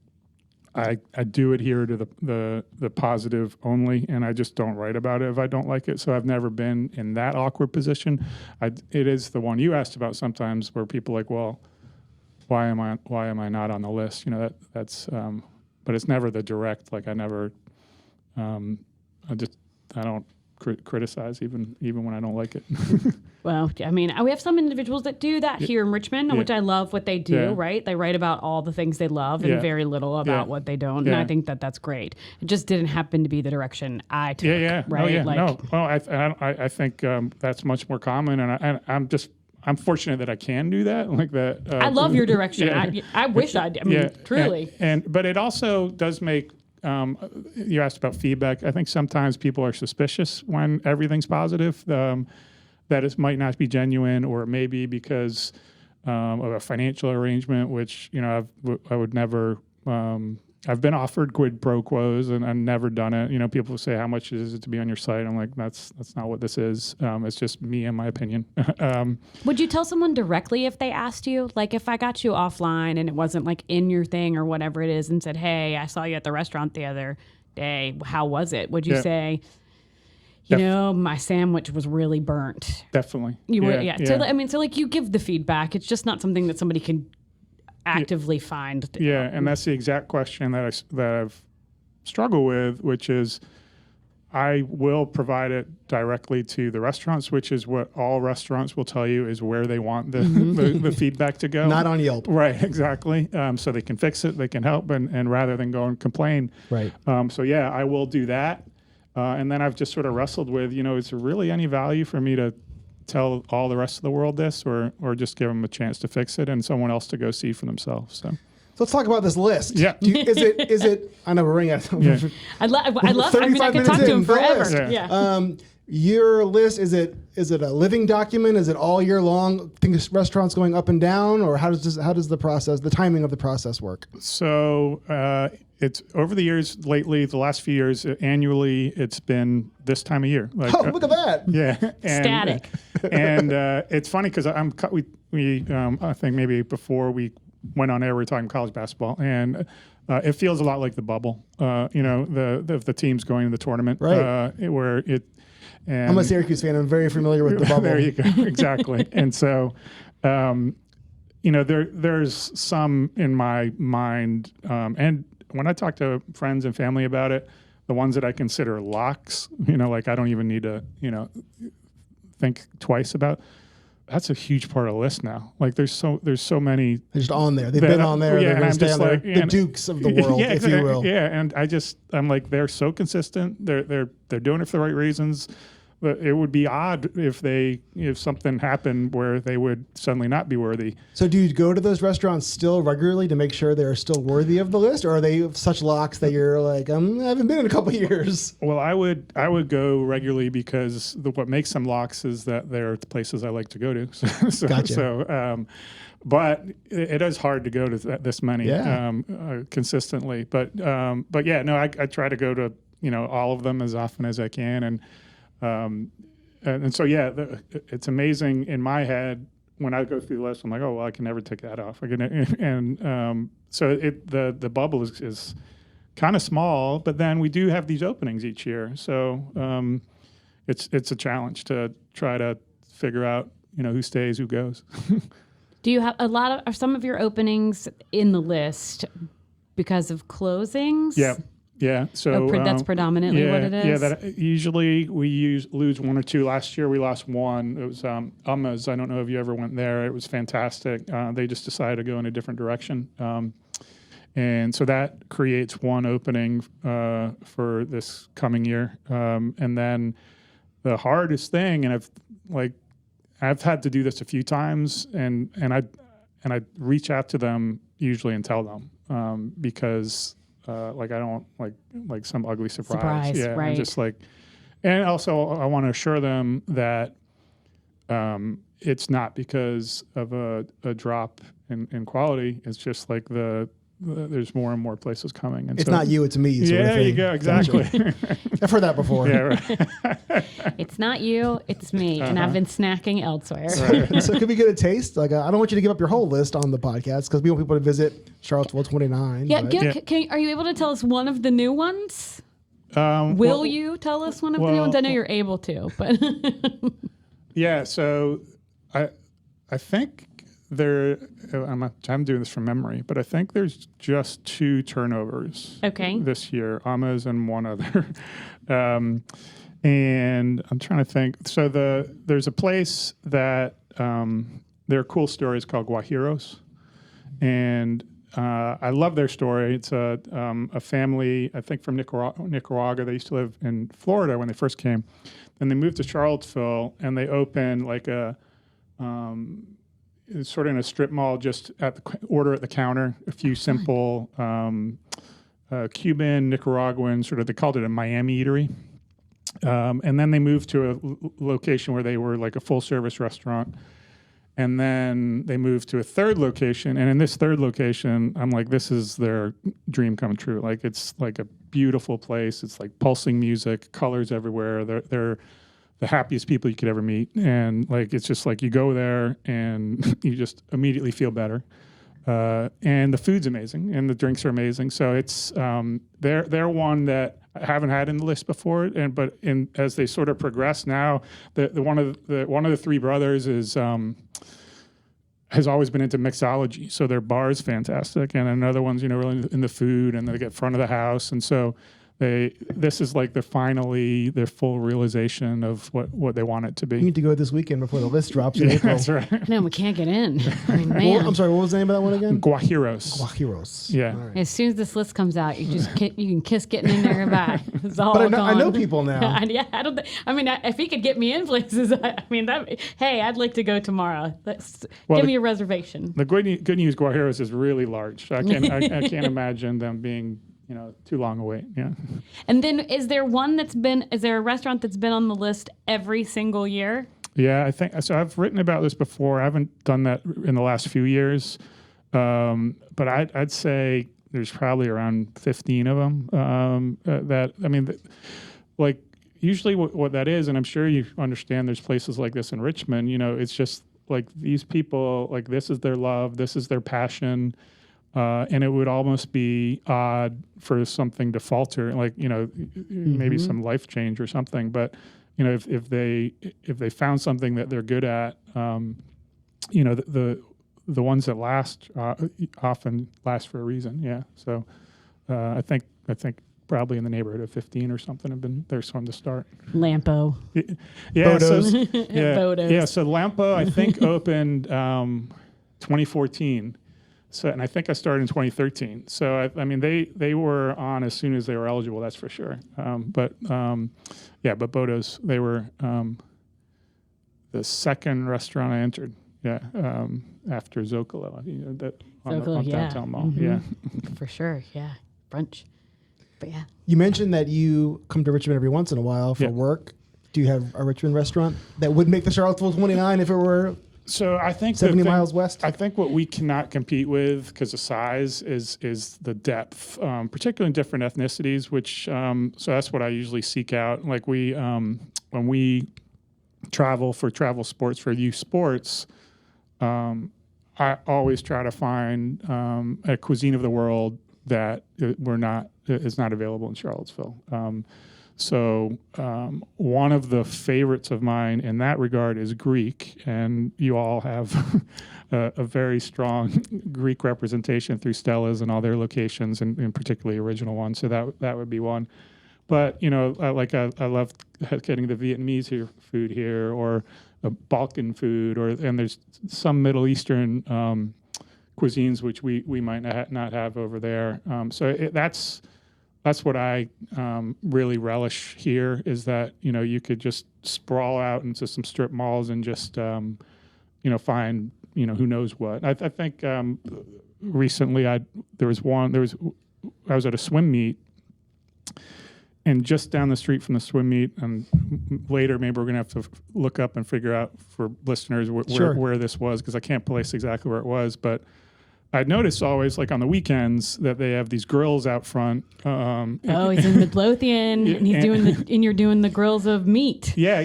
I do adhere to the positive only, and I just don't write about it if I don't like it. So I've never been in that awkward position. It is the one you asked about sometimes, where people are like, well, why am I not on the list? That's but it's never the direct, like I never I don't criticize even when I don't like it. Well, I mean, we have some individuals that do that here in Richmond, which I love what they do, right? They write about all the things they love and very little about what they don't. And I think that that's great. It just didn't happen to be the direction I took, right? Oh, yeah. No. Well, I think that's much more common, and I'm fortunate that I can do that. Like that. I love your direction. I wish I did. I mean, truly. But it also does make, you asked about feedback. I think sometimes people are suspicious when everything's positive, that it might not be genuine, or it may be because of a financial arrangement, which, I would never, I've been offered quid pro quos and I've never done it. People say, how much is it to be on your site? I'm like, that's not what this is. It's just me and my opinion. Would you tell someone directly if they asked you? Like if I got you offline and it wasn't like in your thing or whatever it is, and said, hey, I saw you at the restaurant the other day. How was it? Would you say, my sandwich was really burnt? Definitely. So like you give the feedback. It's just not something that somebody can actively find. Yeah, and that's the exact question that I've struggled with, which is I will provide it directly to the restaurants, which is what all restaurants will tell you is where they want the feedback to go. Not on Yelp. Right, exactly. So they can fix it, they can help, and rather than go and complain. Right. I will do that. And then I've just sort of wrestled with, is there really any value for me to tell all the rest of the world this, or just give them a chance to fix it and someone else to go see for themselves? So let's talk about this list. Yeah. Is it? I know we're running out of time. I could talk to him forever. Your list, is it a living document? Is it all year long? Think restaurants going up and down, or how does the timing of the process work? So it's over the years lately, the last few years, annually, it's been this time of year. Like, look at that! Yeah, static. And it's funny because I think maybe before we went on air, we were talking college basketball, and it feels a lot like the bubble. The teams going to the tournament, right? Where it. And I'm a Syracuse fan. I'm very familiar with the bubble. There you go. Exactly. And so, there's some in my mind, and when I talk to friends and family about it, the ones that I consider locks, like I don't even need to, think twice about. That's a huge part of the list now. Like there's so many. They're just on there. They've been on there. They're going to stay on there. The Dukes of the world, if you will. Yeah, and I'm like, they're so consistent. They're doing it for the right reasons. it would be odd if something happened where they would suddenly not be worthy. So do you go to those restaurants still regularly to make sure they're still worthy of the list, or are they such locks that you're like, I haven't been in a couple of years? Well, I would go regularly because what makes them locks is that they're the places I like to go to. Gotcha. But it is hard to go to this many consistently. But yeah, no, I try to go to all of them as often as I can, and so yeah, it's amazing in my head when I go through the list. I'm like, oh well, I can never take that off. So the bubble is kind of small, but then we do have these openings each year. So it's a challenge to try to figure out who stays, who goes. Do you have are some of your openings in the list because of closings? Yeah. So that's predominantly what it is? Yeah, usually we lose one or two. Last year we lost one. It was Umma's. I don't know if you ever went there. It was fantastic. They just decided to go in a different direction. And so that creates one opening for this coming year. And then the hardest thing, and I've had to do this a few times, and I reach out to them usually and tell them because I don't like some ugly surprise. Yeah, right. I'm just and also I want to assure them that it's not because of a drop in quality. It's just there's more and more places coming. And it's not you, it's me. Sort of there thing. you go. Exactly. I've heard that before. Yeah, right. It's not you, it's me, and I've been snacking elsewhere. So could we get a taste? I don't want you to give up your whole list on the podcast because we want people to visit Charlottesville 29. Yeah, are you able to tell us one of the new ones? Will you tell us one of the new ones? I know you're able to, but yeah. So I think I'm doing this from memory, but I think there's just 2 turnovers. Okay. This year, Amma's and one other. And I'm trying to think. So there's a place that there are cool stories called Guajiros, and I love their story. It's a family, I think from Nicaragua. They used to live in Florida when they first came. Then they moved to Charlottesville, and they opened it's sort of in a strip mall, just order at the counter, a few simple Cuban, Nicaraguan, they called it a Miami eatery. And then they moved to a location where they were a full service restaurant. And then they moved to a third location. And in this third location, I'm like, this is their dream come true. It's a beautiful place. It's pulsing music, colors everywhere. They're the happiest people you could ever meet. And it's just you go there and you just immediately feel better. And the food's amazing and the drinks are amazing. So it's, they're one that I haven't had in the list before. But as they sort of progress now, one of the 3 brothers has always been into mixology. So their bar is fantastic. And another one's, really in the food, and they get front of the house. And so this is their full realization of what they want it to be. You need to go this weekend before the list drops in April. That's right. no, we can't get in. Man. I'm sorry, what was the name of that one again? Guajiros. Yeah. Right. As soon as this list comes out, you can kiss getting in there and bye. It's all But gone. I know people now. Yeah, I don't. If he could get me in places, hey, I'd like to go tomorrow. Give me a reservation. The good news, Guajiros is really large. I can't imagine them being too long a wait. Yeah. And then is there a restaurant that's been on the list every single year? Yeah, I think so. I've written about this before. I haven't done that in the last few years. But I'd say there's probably around 15 of them usually what that is, and I'm sure you understand there's places like this in Richmond, it's just these people, this is their love, this is their passion. And it would almost be odd for something to falter, maybe some life change or something. But if they found something that they're good at, the ones that last often last for a reason. Yeah. So I think probably in the neighborhood of 15 or something have been there from the start. Lampo. Yeah. Photos. Photos. Yeah. So Lampo I think opened 2014. So, and I think I started in 2013. So, I mean, they were on as soon as they were eligible, that's for sure. But Bodo's, they were the second restaurant I entered. Yeah, after Zocalo, that on downtown mall. Mm-hmm. Yeah, for sure. Yeah, brunch. But yeah, You mentioned that you come to Richmond every once in a while for work. Do you have a Richmond restaurant that would make the Charlottesville 29 if it were so I think 70 miles west? I think what we cannot compete with because of size is the depth, particularly in different ethnicities. Which so that's what I usually seek out. Like when we travel for travel sports for youth sports. I always try to find a cuisine of the world that is not available in Charlottesville. So one of the favorites of mine in that regard is Greek, and you all have a very strong Greek representation through Stella's and all their locations, and particularly original ones. So that would be one. But I love getting the Vietnamese food here, or Balkan food, and there's some Middle Eastern cuisines which we might not have over there. So that's what I really relish here, is that you could just sprawl out into some strip malls and just find who knows what. I think recently I was at a swim meet. And just down the street from the swim meet, and later maybe we're going to have to look up and figure out for listeners where this was, because I can't place exactly where it was. But I'd noticed always, like on the weekends, that they have these grills out front. he's in Midlothian, and you're doing the grills of meat. Yeah.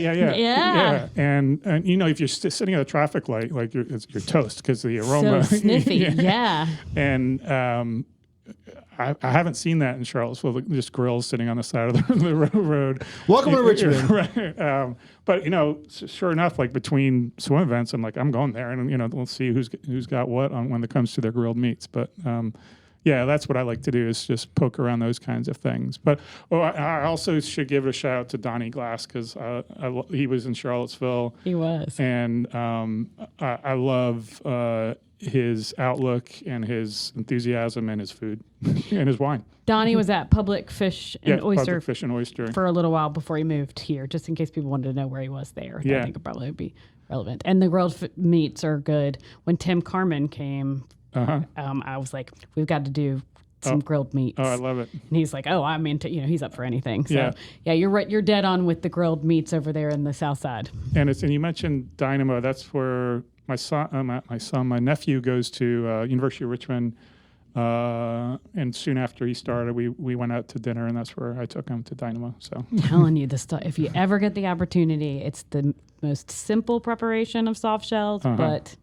And if you're sitting at a traffic light, like you're toast because the aroma. So sniffy, yeah. And I haven't seen that in Charlottesville, just grills sitting on the side of the road. Welcome to Richmond. Right. But, sure enough, like between swim events, I'm like, I'm going there, and, we'll see who's got what when it comes to their grilled meats. But, that's what I like to do, is just poke around those kinds of things. But I also should give a shout out to Donnie Glass, because he was in Charlottesville. He was. And I love his outlook and his enthusiasm and his food and his wine. Donnie was at Public Fish and Oyster for a little while before he moved here, just in case people wanted to know where he was there. Yeah. I think it probably would be relevant. And the grilled meats are good. When Tim Carmen came, I was like, we've got to do some grilled meats. Oh, I love it. And he's like, I'm into, he's up for anything. So yeah, you're right. You're dead on with the grilled meats over there in the South Side. And you mentioned Dynamo. That's where my nephew goes to University of Richmond, and soon after he started, we went out to dinner, and that's where I took him to Dynamo. So I'm telling you, this stuff, if you ever get the opportunity, it's the most simple preparation of soft shells, but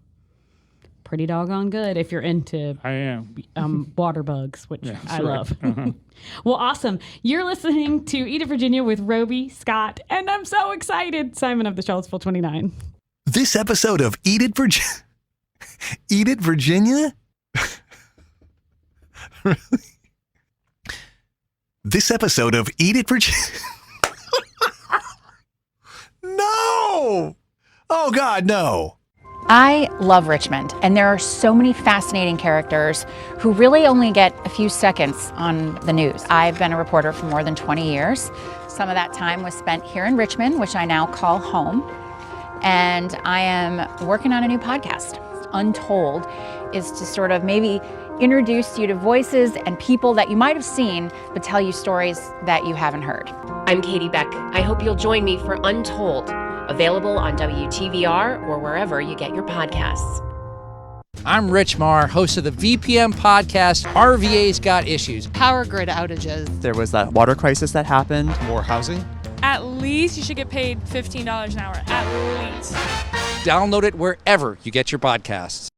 pretty doggone good if you're into water bugs, which I love. Well, awesome. You're listening to Eat It Virginia with Robey, Scott, and I'm so excited, Simon of the Charlottesville 29. This episode of Eat It Virginia? Really? This episode of Eat It Virginia? No! Oh, God, no. I love Richmond, and there are so many fascinating characters who really only get a few seconds on the news. I've been a reporter for more than 20 years. Some of that time was spent here in Richmond, which I now call home. And I am working on a new podcast. Untold is to sort of maybe introduce you to voices and people that you might have seen, but tell you stories that you haven't heard. I'm Katie Beck. I hope you'll join me for Untold, available on WTVR or wherever you get your podcasts. I'm Rich Marr, host of the VPM podcast, RVA's Got Issues. Power grid outages. There was that water crisis that happened. More housing. At least you should get paid $15 an hour, at least. Download it wherever you get your podcasts.